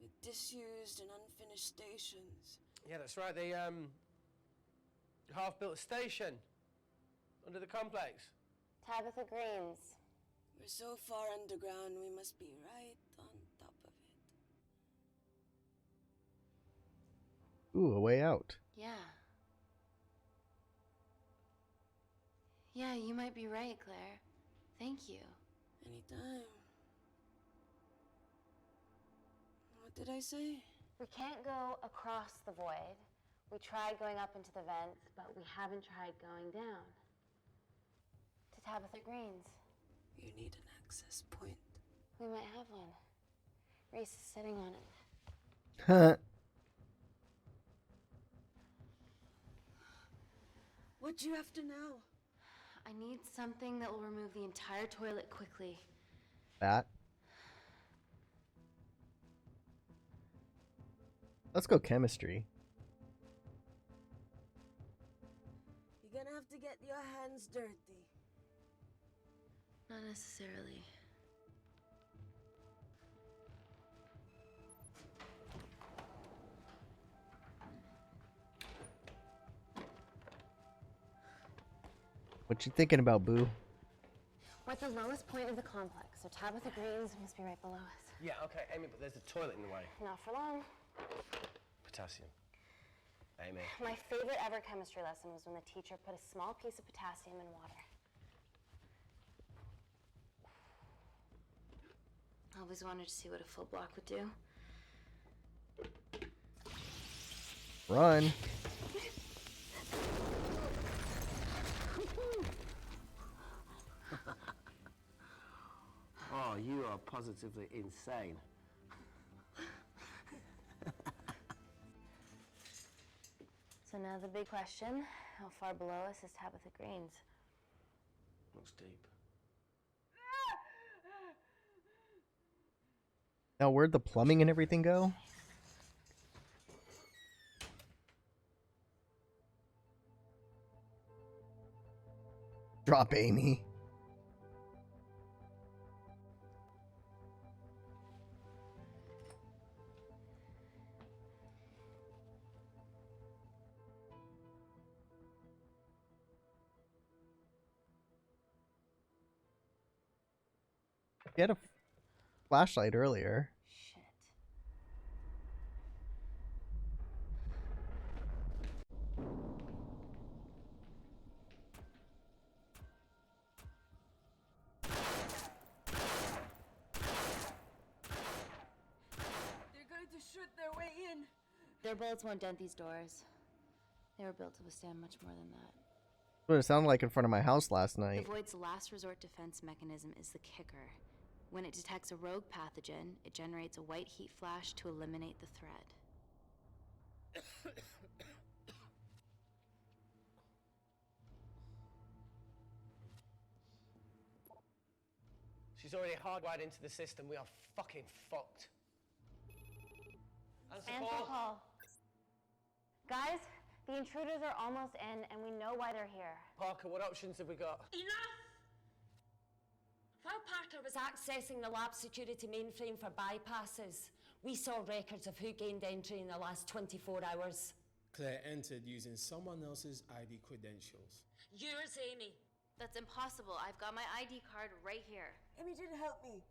with disused and unfinished stations.
Yeah, that's right. The half-built station under the complex.
Tabitha Greens.
We're so far underground, we must be right on top of it.
Ooh, a way out.
Yeah. Yeah, you might be right, Claire. Thank you.
Anytime. What did I say?
We can't go across the void. We tried going up into the vents, but we haven't tried going down. To Tabitha Green's.
You need an access point.
We might have one. Reese is sitting on it.
Huh.
What do you have to know?
I need something that will remove the entire toilet quickly.
That. Let's go chemistry.
You're gonna have to get your hands dirty.
Not necessarily.
What you thinking about, Boo?
We're at the lowest point of the complex, so Tabitha Green's must be right below us.
Yeah, okay, Amy, but there's a toilet in the way.
Not for long.
Potassium. Amy.
My favorite ever chemistry lesson was when the teacher put a small piece of potassium in water. I always wanted to see what a full block would do.
Run.
Oh, you are positively insane.
So now the big question, how far below us is Tabitha Green's?
Looks deep.
Now, where'd the plumbing and everything go? Drop Amy. Get a flashlight earlier.
Shit.
They're going to shoot their way in.
Their bullets won't dent these doors. They were built to withstand much more than that.
What it sounded like in front of my house last night.
The Void's last resort defense mechanism is the kicker. When it detects a rogue pathogen, it generates a white heat flash to eliminate the threat.
She's already hardwired into the system. We are fucking fucked. Answer call.
Guys, the intruders are almost in, and we know why they're here.
Parker, what options have we got?
Enough! While Parker was accessing the lab security mainframe for bypasses, we saw records of who gained entry in the last 24 hours.
Claire entered using someone else's ID credentials.
Yours, Amy.
That's impossible. I've got my ID card right here.
Amy didn't help me.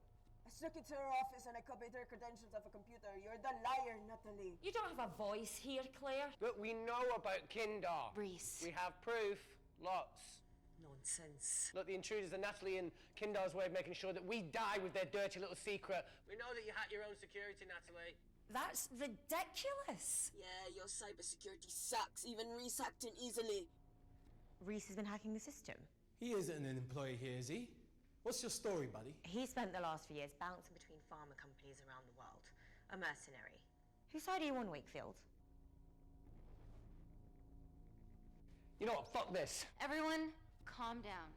I snuck into her office and I copied her credentials off a computer. You're the liar, Natalie.
You don't have a voice here, Claire.
Look, we know about Kindar.
Reese.
We have proof. Lots.
Nonsense.
Look, the intruders are Natalie and Kindar's way of making sure that we die with their dirty little secret. We know that you hack your own security, Natalie.
That's ridiculous.
Yeah, your cybersecurity sucks. Even Reese hacked in easily.
Reese has been hacking the system.
He isn't an employee here, is he? What's your story, buddy?
He spent the last few years bouncing between pharma companies around the world. A mercenary. Whose side are you on, Wakefield?
You know what? Fuck this.
Everyone, calm down.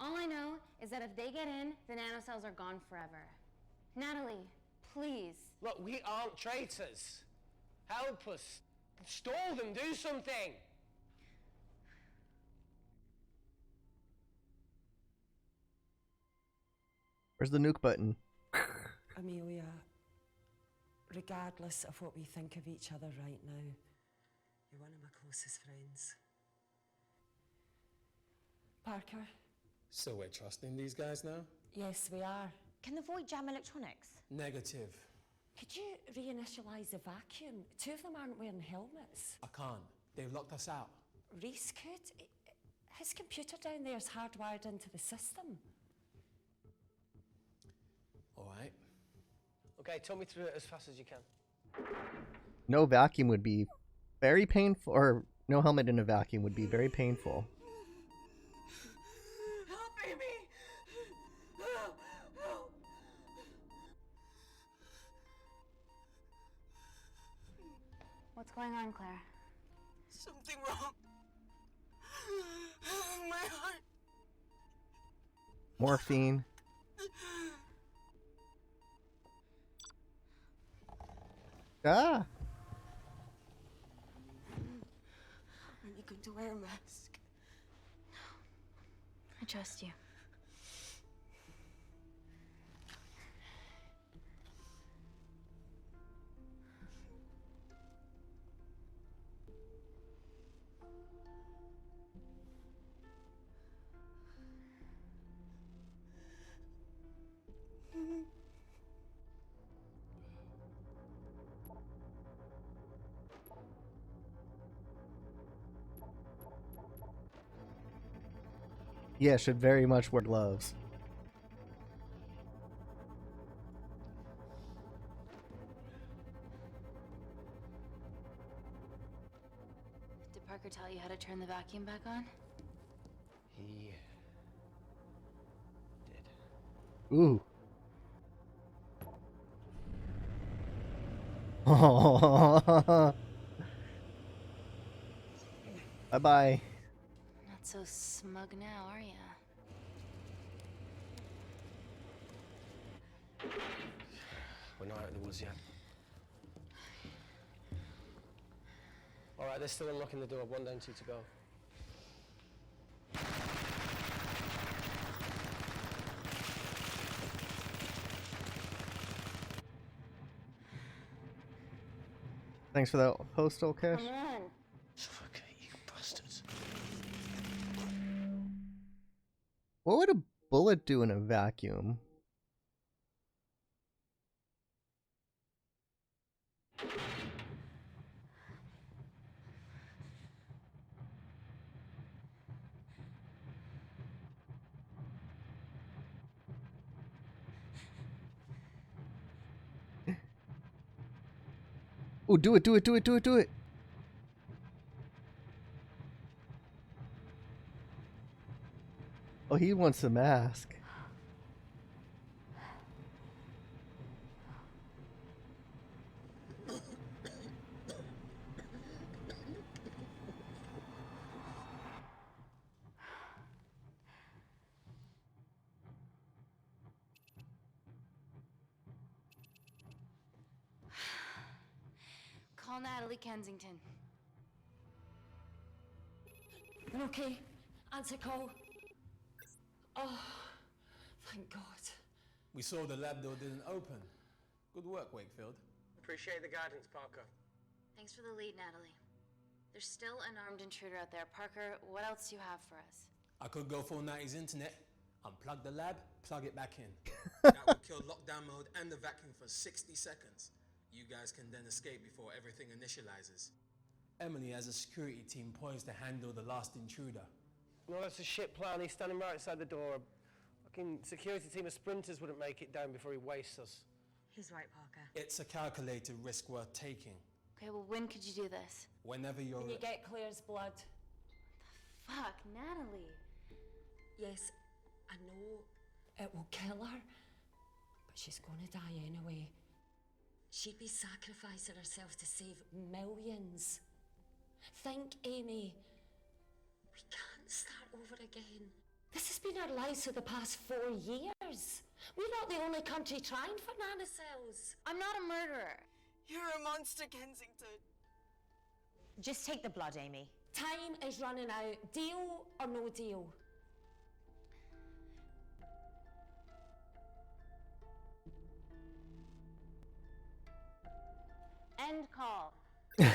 All I know is that if they get in, the nanocells are gone forever. Natalie, please.
Look, we aren't traitors. Help us. Stall them. Do something.
Where's the nuke button?
Amelia, regardless of what we think of each other right now,
You're one of my closest friends.
Parker.
So we're trusting these guys now?
Yes, we are.
Can the void jam electronics?
Negative.
Could you reinitialize the vacuum? Two of them aren't wearing helmets.
I can't. They've locked us out.
Reese could. His computer down there is hardwired into the system.
All right.
Okay, talk me through it as fast as you can.
No vacuum would be very painful, or no helmet in a vacuum would be very painful.
Help, Amy! Help! Help!
What's going on, Claire?
Something wrong. My heart.
Morphine. Ah!
Are you going to wear a mask?
I trust you.
Yeah, should very much wear gloves.
Did Parker tell you how to turn the vacuum back on?
He did.
Ooh. Bye-bye.
Not so smug now, are ya?
We're not out of the woods yet. All right, they're still unlocking the door. 1 down, 2 to go.
Thanks for that postal cash.
Come on.
Okay, you bastards.
What would a bullet do in a vacuum? Oh, do it, do it, do it, do it, do it. Oh, he wants a mask.
Call Natalie Kensington.
You're okay? Answer call. Oh, thank God.
We saw the lab door didn't open. Good work, Wakefield.
Appreciate the guidance, Parker.
Thanks for the lead, Natalie. There's still an armed intruder out there. Parker, what else do you have for us?
I could go full 90s internet, unplug the lab, plug it back in. That would kill lockdown mode and the vacuum for 60 seconds. You guys can then escape before everything initializes. Emily has a security team poised to handle the last intruder.
No, that's a shit plan. He's standing right outside the door. Fucking security team of sprinters wouldn't make it down before he wastes us.
He's right, Parker.
It's a calculated risk worth taking.
Okay, well, when could you do this?
Whenever you're...
Can you get Claire's blood?
Fuck, Natalie.
Yes, I know it will kill her, but she's gonna die anyway. She'd be sacrificing herself to save millions. Think, Amy. We can't start over again. This has been our lives for the past 4 years. We're not the only country trying for nanocells.
I'm not a murderer.
You're a monster, Kensington.
Just take the blood, Amy.
Time is running out. Deal or no deal?
End call.
We'll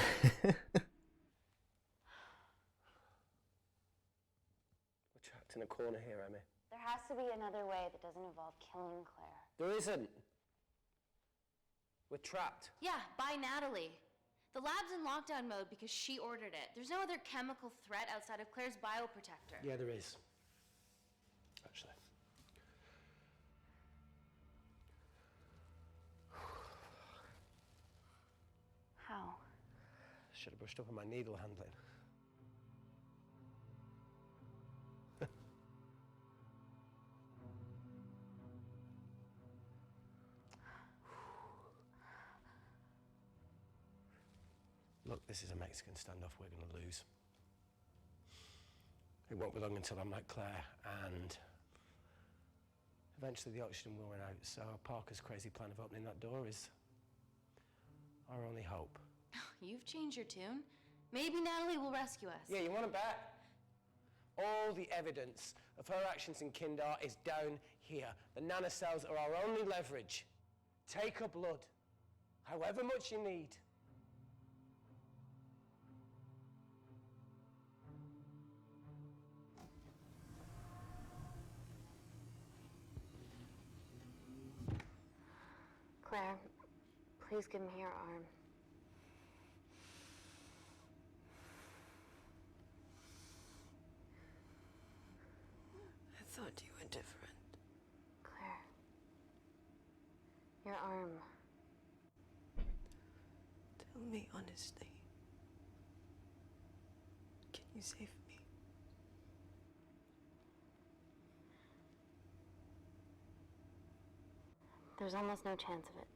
chat locked in a corner here, Amy.
There has to be another way that doesn't involve killing Claire.
There isn't. We're trapped.
Yeah, by Natalie. The lab's in lockdown mode because she ordered it. There's no other chemical threat outside of Claire's bioprotector.
Yeah, there is. Actually.
How?
Should have brushed up on my needle handling. Look, this is a Mexican standoff we're going to lose. It won't be long until I'm like Claire, and eventually the oxygen will run out, so Parker's crazy plan of opening that door is our only hope.
You've changed your tune. Maybe Natalie will rescue us.
Yeah, you want to bet? All the evidence of her actions in Kindar is down here. The nanocells are our only leverage. Take her blood, however much you need.
Claire, please give me your arm.
I thought you were different.
Claire, your arm.
Tell me honestly. Can you save me?
There's almost no chance of it.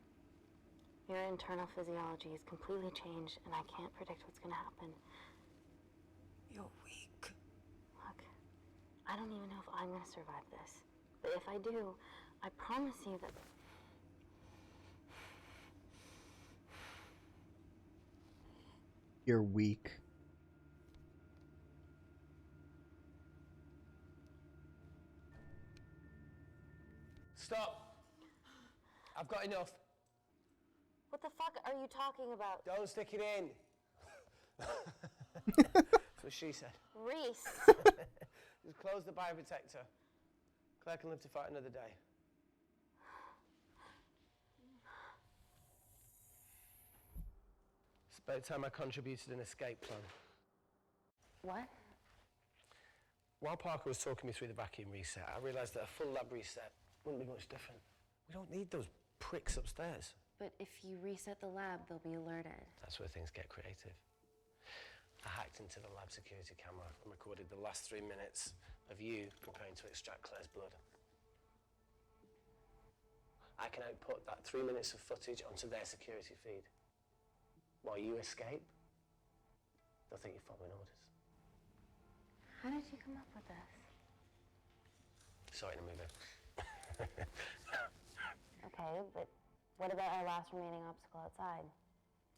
Your internal physiology is completely changed, and I can't predict what's going to happen.
You're weak.
Look, I don't even know if I'm going to survive this. But if I do, I promise you that...
You're weak.
Stop. I've got enough.
What the fuck are you talking about?
Don't stick it in. That's what she said.
Reese.
Just close the bioprotector. Claire can live to fight another day. It's about time I contributed an escape plan.
What?
While Parker was talking me through the vacuum reset, I realised that a full lab reset wouldn't be much different. We don't need those pricks upstairs.
But if you reset the lab, they'll be alerted.
That's where things get creative. I hacked into the lab security camera and recorded the last 3 minutes of you preparing to extract Claire's blood. I can output that 3 minutes of footage onto their security feed. While you escape, they'll think you're following orders.
How did you come up with this?
Saw it in a movie.
Okay, but what about our last remaining obstacle outside?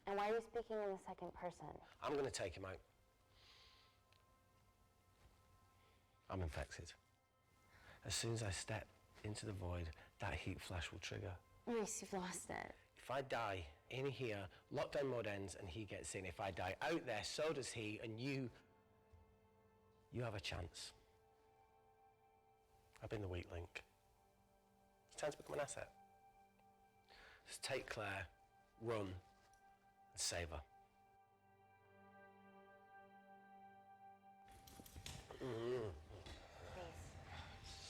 And why are you speaking in the second person?
I'm going to take him out. I'm infected. As soon as I step into the void, that heat flash will trigger.
Reese, you've lost it.
If I die in here, lockdown mode ends and he gets in. If I die out there, so does he, and you have a chance. I've been the weak link. It's time to become an asset. Just take Claire, run, and save her.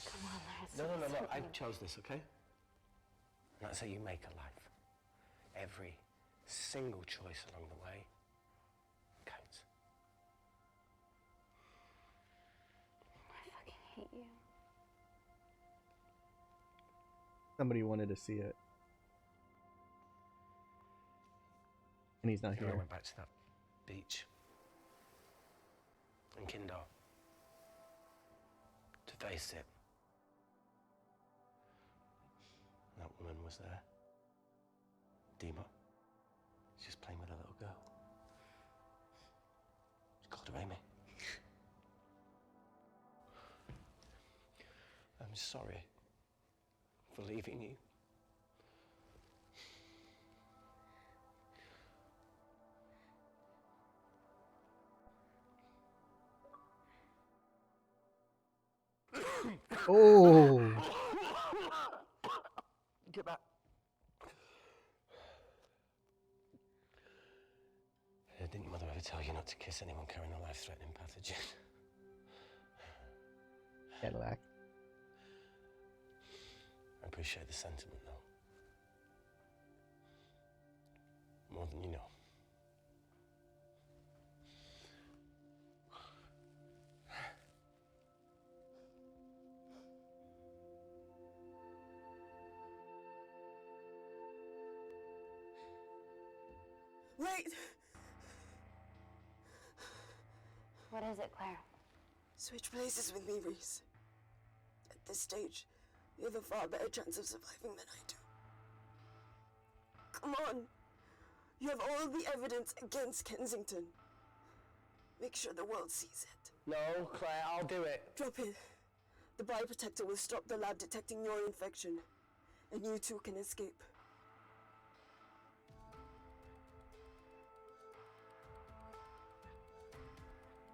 Come on,
No, I chose this, okay? And that's how you make a life. Every single choice along the way counts.
I fucking hate you.
Somebody wanted to see it. And he's not
And
here.
I went back to that beach in Kindar to face it. And that woman was there. Dima. She's just playing with a little girl. She called her Amy. I'm sorry for leaving you.
Oh.
Get back. Didn't your mother ever tell you not to kiss anyone carrying a life-threatening pathogen?
Cadillac.
I appreciate the sentiment, though. More than you know.
Wait!
What is it, Claire?
Switch places with me, Reese. At this stage, you have a far better chance of surviving than I do. Come on! You have all the evidence against Kensington. Make sure the world sees it.
No, Claire, I'll do it.
Drop it. The bioprotector will stop the lab detecting your infection, and you two can escape.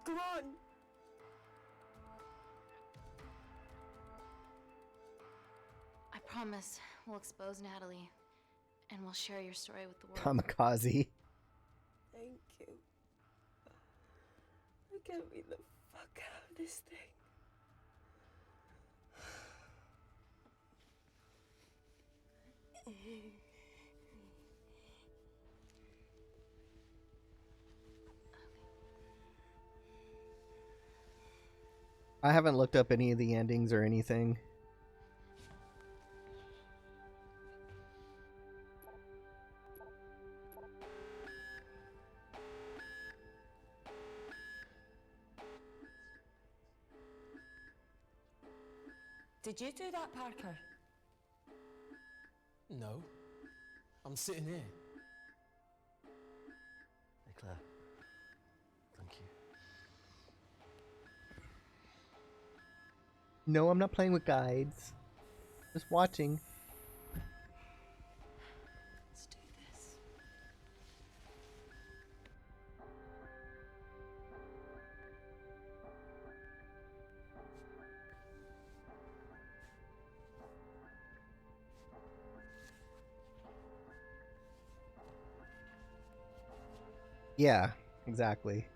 Come on!
I promise we'll expose Natalie, and we'll share your story with the world.
Kamikaze.
Thank you. Get me the fuck out of this thing.
I haven't looked up any of the endings or anything.
Did you do that, Parker?
No. I'm sitting here.
Hey, Claire. Thank you.
No, I'm not playing with guides. Just watching.
Let's do this.
Yeah, exactly.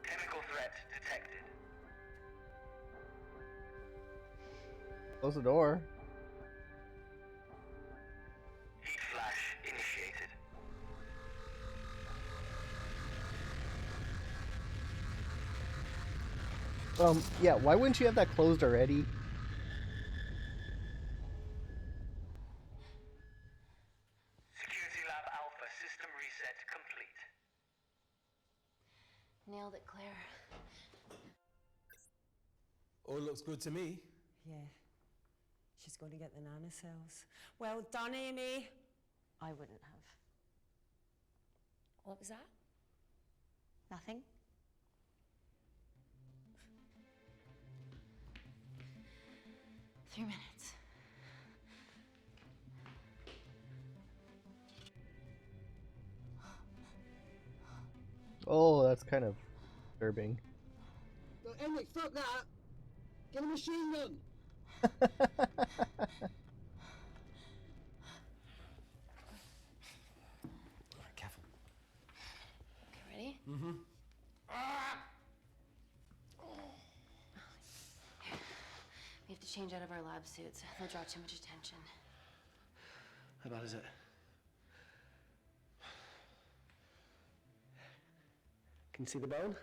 Chemical threat detected.
Close the door.
Heat flash initiated.
Yeah, why wouldn't you have that closed already?
Security Lab Alpha system reset complete.
Nailed it, Claire.
All looks good to me.
Yeah. She's going to get the nanocells. Well done, Amy. I wouldn't have. What was that?
Nothing? Three minutes.
Oh, that's kind of disturbing.
Eric, fuck that! Get a machine gun!
Alright, careful.
Okay, ready?
Mm-hmm.
We have to change out of our lab suits. They'll draw too much attention.
How bad is it? Can you see the bone?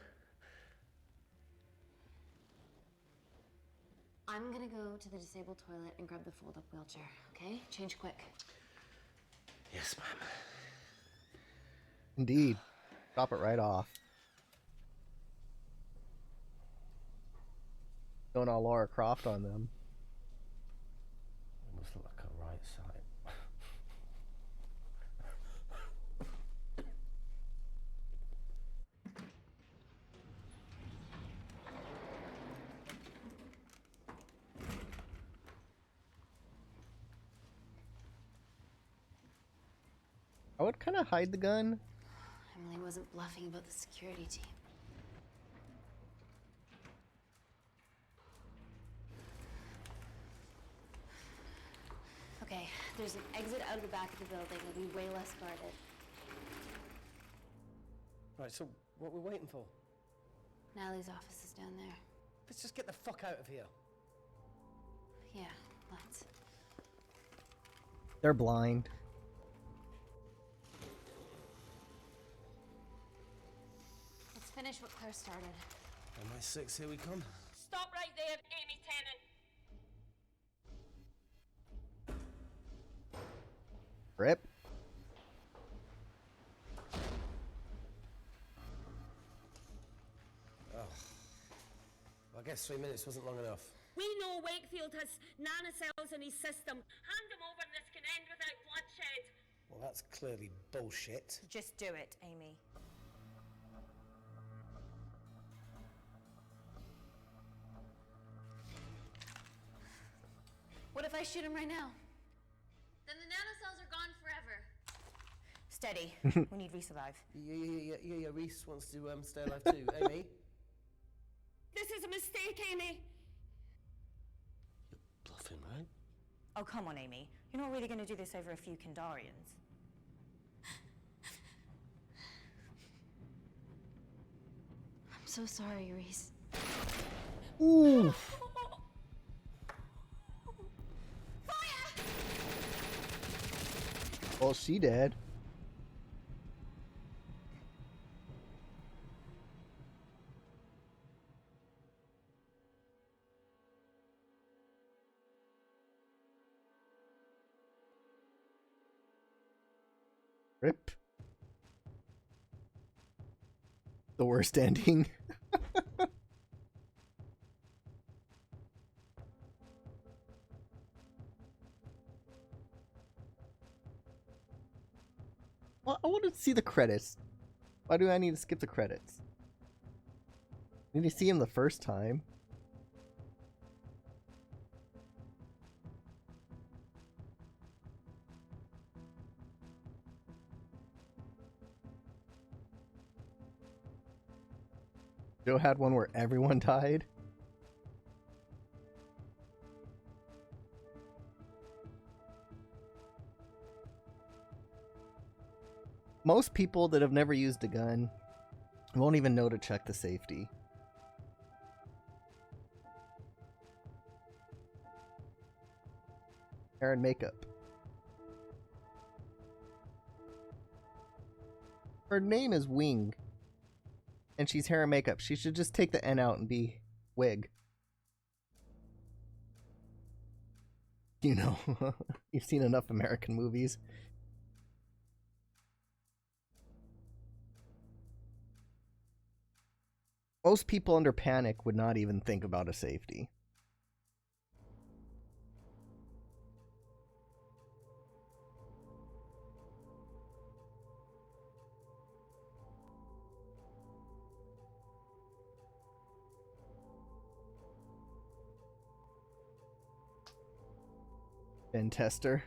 I'm gonna go to the disabled toilet and grab the fold-up wheelchair, okay? Change quick.
Yes, ma'am.
Indeed. Drop it right off. Going all Laura Croft on them.
It must look like a right side.
I would kind of hide the gun.
Emily wasn't bluffing about the security team. Okay, there's an exit out of the back of the building. It'll be way less guarded.
Right, so what we're waiting for?
Natalie's office is down there.
Let's just get the fuck out of here.
Yeah, let's.
They're blind.
Let's finish what Claire started.
MI6, here we come.
Stop right there, Amy Tennant.
Rip.
Oh. I guess 3 minutes wasn't long enough.
We know Wakefield has nanocells in his system. Hand him over and this can end without bloodshed.
Well, that's clearly bullshit.
Just do it, Amy.
What if I shoot him right now?
Then the nanocells are gone forever.
Steady. We need Reese alive.
Yeah, Reese wants to stay alive too. Amy?
This is a mistake, Amy.
Bluffing, right?
Oh, come on, Amy. You're not really going to do this over a few Kandarians.
I'm so sorry, Reese.
Ooh. Well, she did. Rip. The worst ending. Well, I want to see the credits. Why do I need to skip the credits? Need to see him the first time. Joe had one where everyone died. Most people that have never used a gun won't even know to check the safety. Hair and makeup. Her name is Wing. And she's hair and makeup. She should just take the N out and be Wig. You know, you've seen enough American movies. Most people under panic would not even think about a safety. Ben Tester.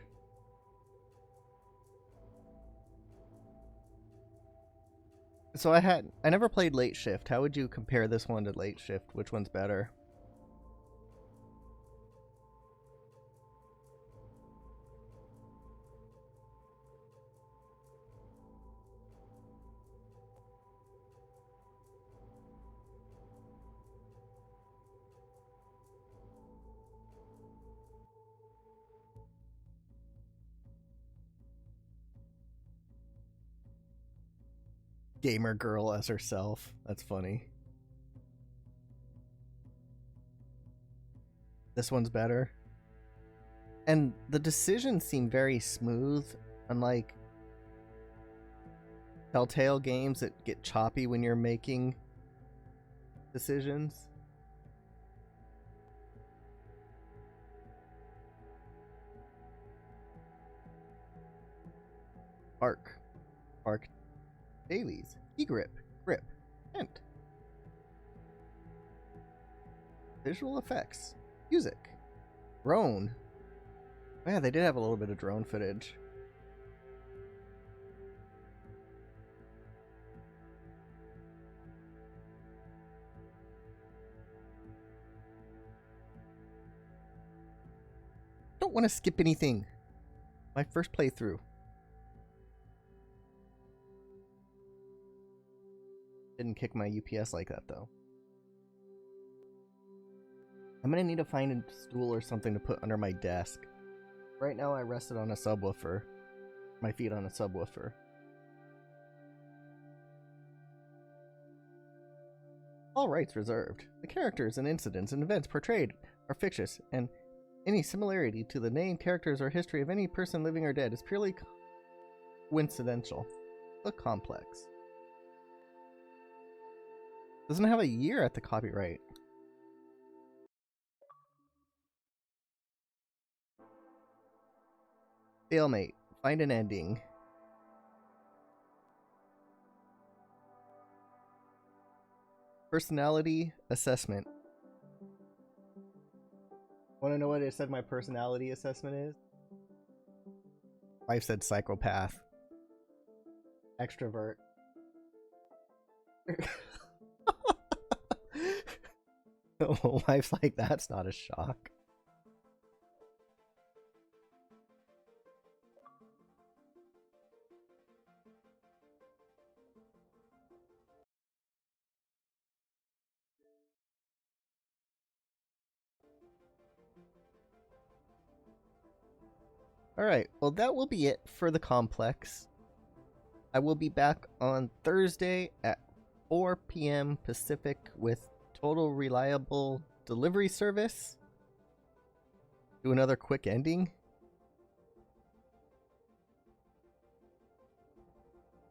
So I never played Late Shift. How would you compare this one to Late Shift? Which one's better? Gamer girl as herself. That's funny. This one's better. And the decisions seem very smooth, unlike Telltale games that get choppy when you're making decisions. Arc dailies, E-grip, grip, hint. Visual effects, music, drone. Oh, yeah, they did have a little bit of drone footage. Don't want to skip anything. My first playthrough. Didn't kick my UPS like that though. I'm gonna need to find a stool or something to put under my desk. Right now I rested on a subwoofer. My feet on a subwoofer. All rights reserved. The characters and incidents and events portrayed are fictitious, and any similarity to the name, characters, or history of any person living or dead is purely coincidental. Look complex. Doesn't have a year at the copyright. Stalemate. Find an ending. Personality assessment. Want to know what it said my personality assessment is? Wife said psychopath. Extrovert. Wife's like, that's not a shock. Alright, well that will be it for the complex. I will be back on Thursday at 4 p.m. Pacific with Total Reliable Delivery Service. Do another quick ending.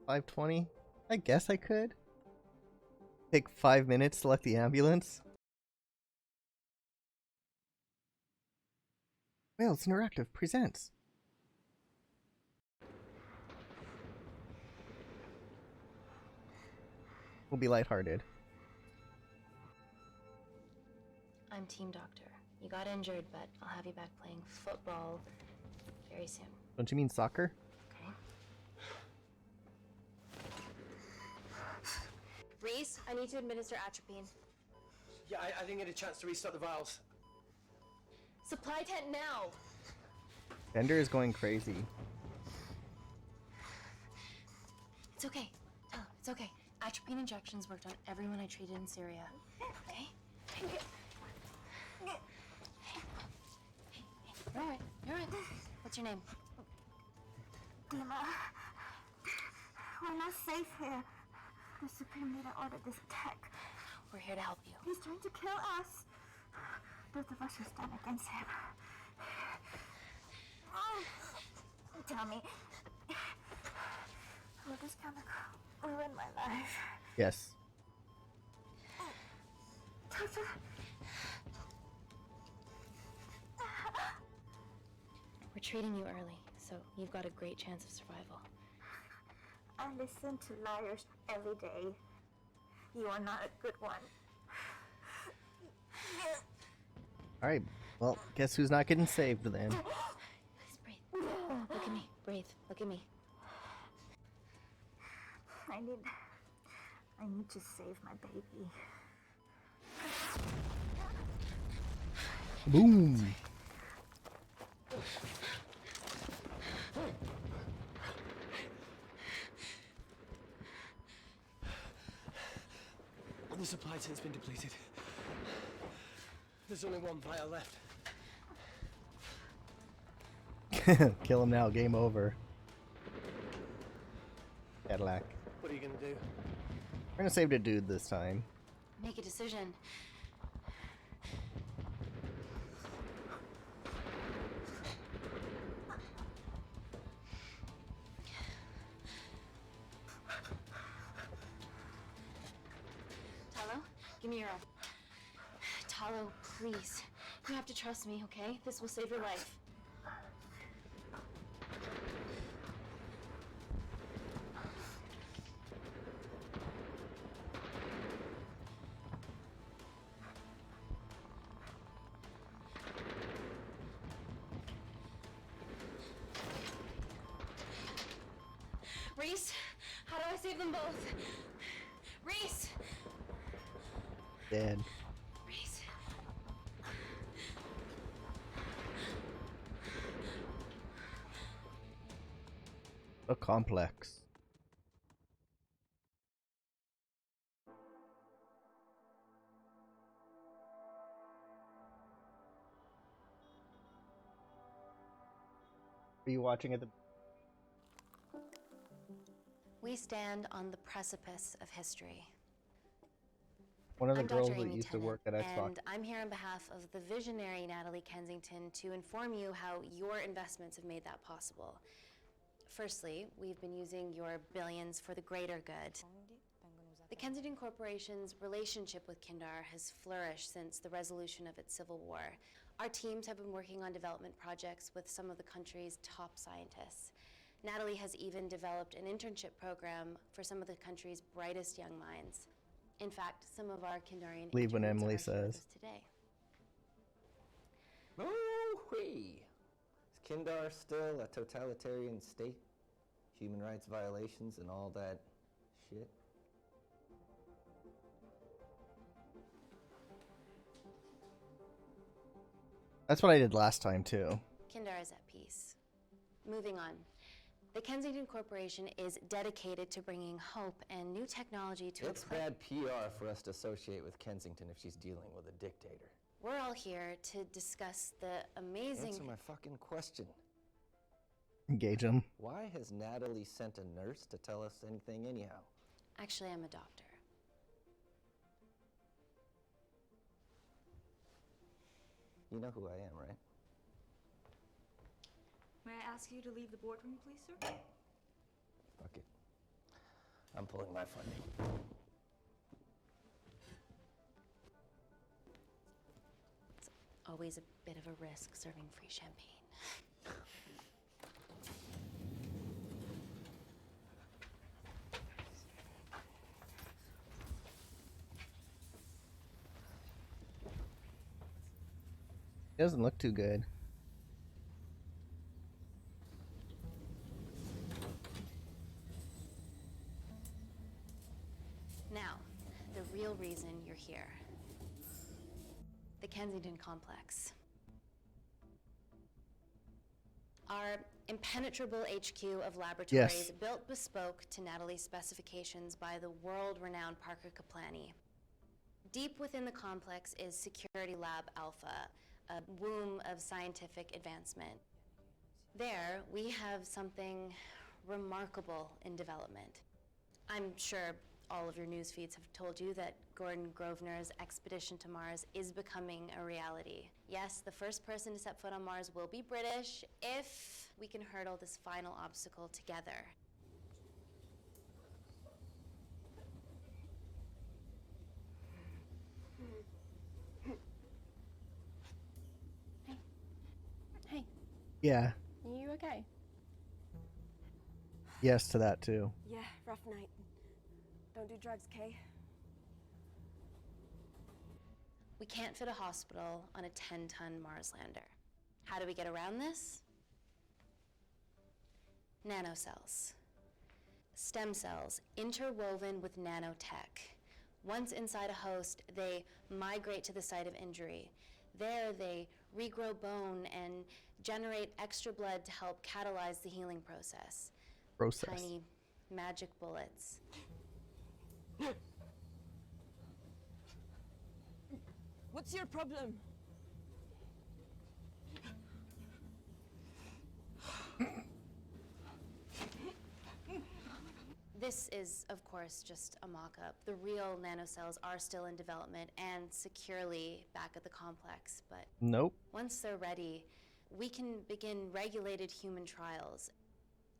5:20? I guess I could. Take 5 minutes to let the ambulance. Wales Interactive presents. We'll be lighthearted.
I'm Team Doctor. You got injured, but I'll have you back playing football very soon.
Don't you mean soccer?
Okay. Reese, I need to administer atropine.
Yeah, I didn't get a chance to restock the vials.
Supply tent now!
Bender is going crazy.
It's okay. Tell him, it's okay. Atropine injections worked on everyone I treated in Syria. Okay? You're alright. You're alright. What's your name?
Lima, we're not safe here. The Supreme Leader ordered this attack.
We're here to help you.
He's trying to kill us. Both of us are stand against him. Tell me, will this chemical ruin my life?
Yes.
Doctor.
We're treating you early, so you've got a great chance of survival.
I listen to liars every day. You are not a good one.
Alright, well, guess who's not getting saved then?
Please breathe. Look at me. Breathe. Look at me.
I need to save my baby.
Boom!
The supply tent's been depleted. There's only one vial left.
Kill him now, game over. Cadillac.
What are you gonna do?
We're gonna save the dude this time.
Make a decision. Talo, give me your arm. Talo, please. You have to trust me, okay? This will save your life. Reese, how do I save them both? Reese!
Dead.
Reese.
A complex. Are you watching at the...
We stand on the precipice of history.
One of the
I'm
girls
Dr.
that
Amy
used to
Tennant,
work at Xbox.
and I'm here on behalf of the visionary Natalie Kensington to inform you how your investments have made that possible. Firstly, we've been using your billions for the greater good. The Kensington Corporation's relationship with Kindar has flourished since the resolution of its civil war. Our teams have been working on development projects with some of the country's top scientists. Natalie has even developed an internship program for some of the country's brightest young minds. In fact, some of our Kindarian
Leave when
interns
Emily
are here with
says.
us today.
Ooh-wee! Is Kindar still a totalitarian state? Human rights violations and all that shit?
That's what I did last time too.
Kindar is at peace. Moving on. The Kensington Corporation is dedicated to bringing hope and new technology to
It's bad PR for us to associate with Kensington if she's dealing with a dictator.
We're all here to discuss the amazing...
Answer my fucking question.
Engage him.
Why has Natalie sent a nurse to tell us anything anyhow?
Actually, I'm a doctor.
You know who I am, right?
May I ask you to leave the boardroom, please, sir?
Fuck it. I'm pulling my funding.
It's always a bit of a risk serving free champagne.
It doesn't look too good.
Now, the real reason you're here. The Kensington Complex. Our impenetrable HQ of laboratories
Yes.
built bespoke to Natalie's specifications by the world-renowned Parker Kaplani. Deep within the complex is Security Lab Alpha, a womb of scientific advancement. There, we have something remarkable in development. I'm sure all of your news feeds have told you that Gordon Grosvenor's expedition to Mars is becoming a reality. Yes, the first person to set foot on Mars will be British if we can hurdle this final obstacle together.
Hey,
Yeah.
are you okay?
Yes to that too.
Yeah, rough night. Don't do drugs, Kay.
We can't fit a hospital on a 10-ton Mars lander. How do we get around this? Nanocells. Stem cells interwoven with nanotech. Once inside a host, they migrate to the site of injury. There, they regrow bone and generate extra blood to help catalyze the healing process. Tiny magic bullets.
What's your problem?
This is, of course, just a mock-up. The real nanocells are still in development and securely back at the complex, but
Nope.
once they're ready, we can begin regulated human trials.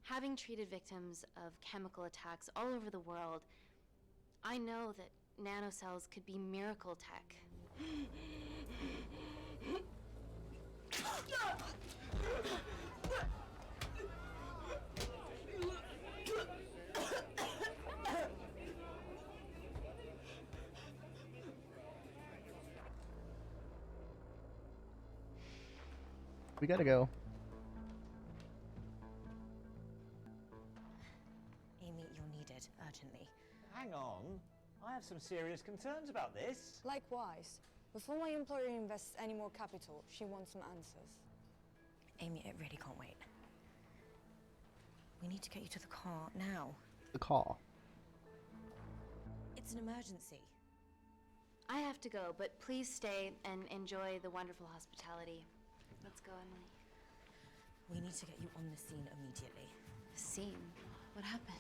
Having treated victims of chemical attacks all over the world, I know that nanocells could be miracle tech.
We gotta go.
Amy, you're needed urgently.
Hang on. I have some serious concerns about this.
Likewise. Before my employer invests any more capital, she wants some answers.
Amy, it really can't wait. We need to get you to the car now.
The call.
It's an emergency.
I have to go, but please stay and enjoy the wonderful hospitality. Let's go, Emily.
We need to get you on the scene immediately.
The scene? What happened?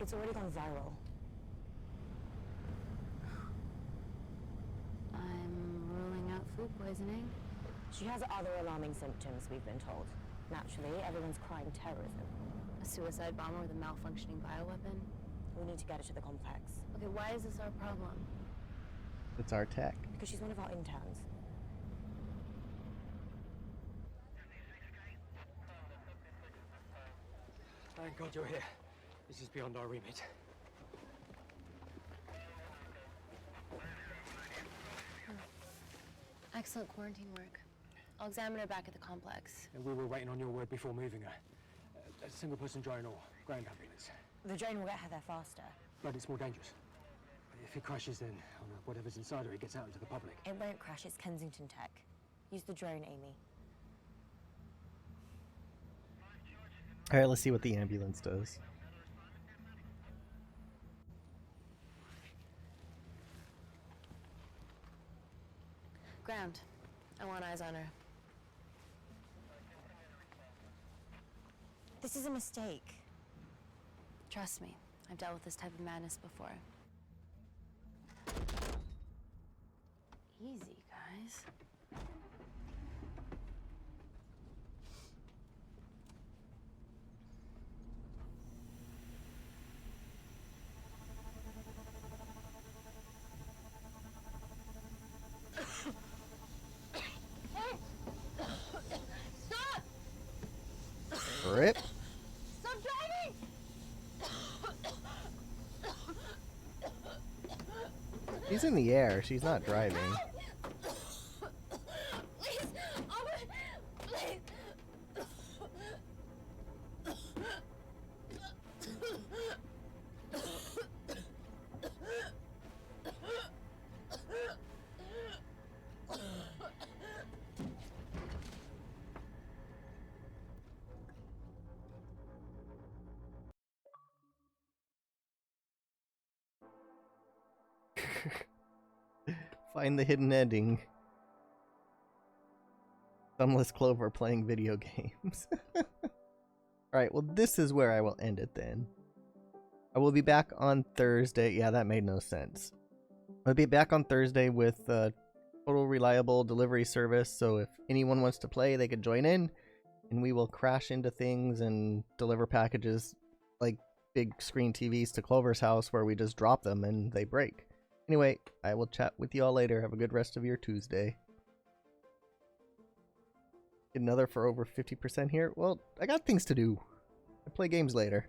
It's already gone viral.
I'm ruling out food poisoning.
She has other alarming symptoms, we've been told. Naturally, everyone's crying terrorism.
A suicide bomber with a malfunctioning bioweapon?
We need to get her to the complex.
Okay, why is this our problem?
It's our tech.
Because she's one of our interns.
Thank God you're here. This is beyond our remit.
Excellent quarantine work. I'll examine her back at the complex.
And we were waiting on your word before moving her. A single-person drone or ground ambulance.
The drone will get her there faster.
But it's more dangerous. If it crashes, then whatever's inside her, it gets out into the public.
It won't crash, it's Kensington Tech. Use the drone, Amy.
Alright, let's see what the ambulance does.
Ground. I want eyes on her.
This is a mistake.
Trust me, I've dealt with this type of madness before. Easy, guys.
Stop!
Rip.
Stop driving!
She's in the air. She's not driving.
Please! Please!
Find the hidden ending. Thumbless Clover playing video games. Alright, well this is where I will end it then. I will be back on Thursday. Yeah, that made no sense. I'll be back on Thursday with total reliable delivery service, so if anyone wants to play, they could join in, and we will crash into things and deliver packages like big screen TVs to Clover's house where we just drop them and they break. Anyway, I will chat with you all later. Have a good rest of your Tuesday. Get another for over 50% here. Well, I got things to do. I play games later.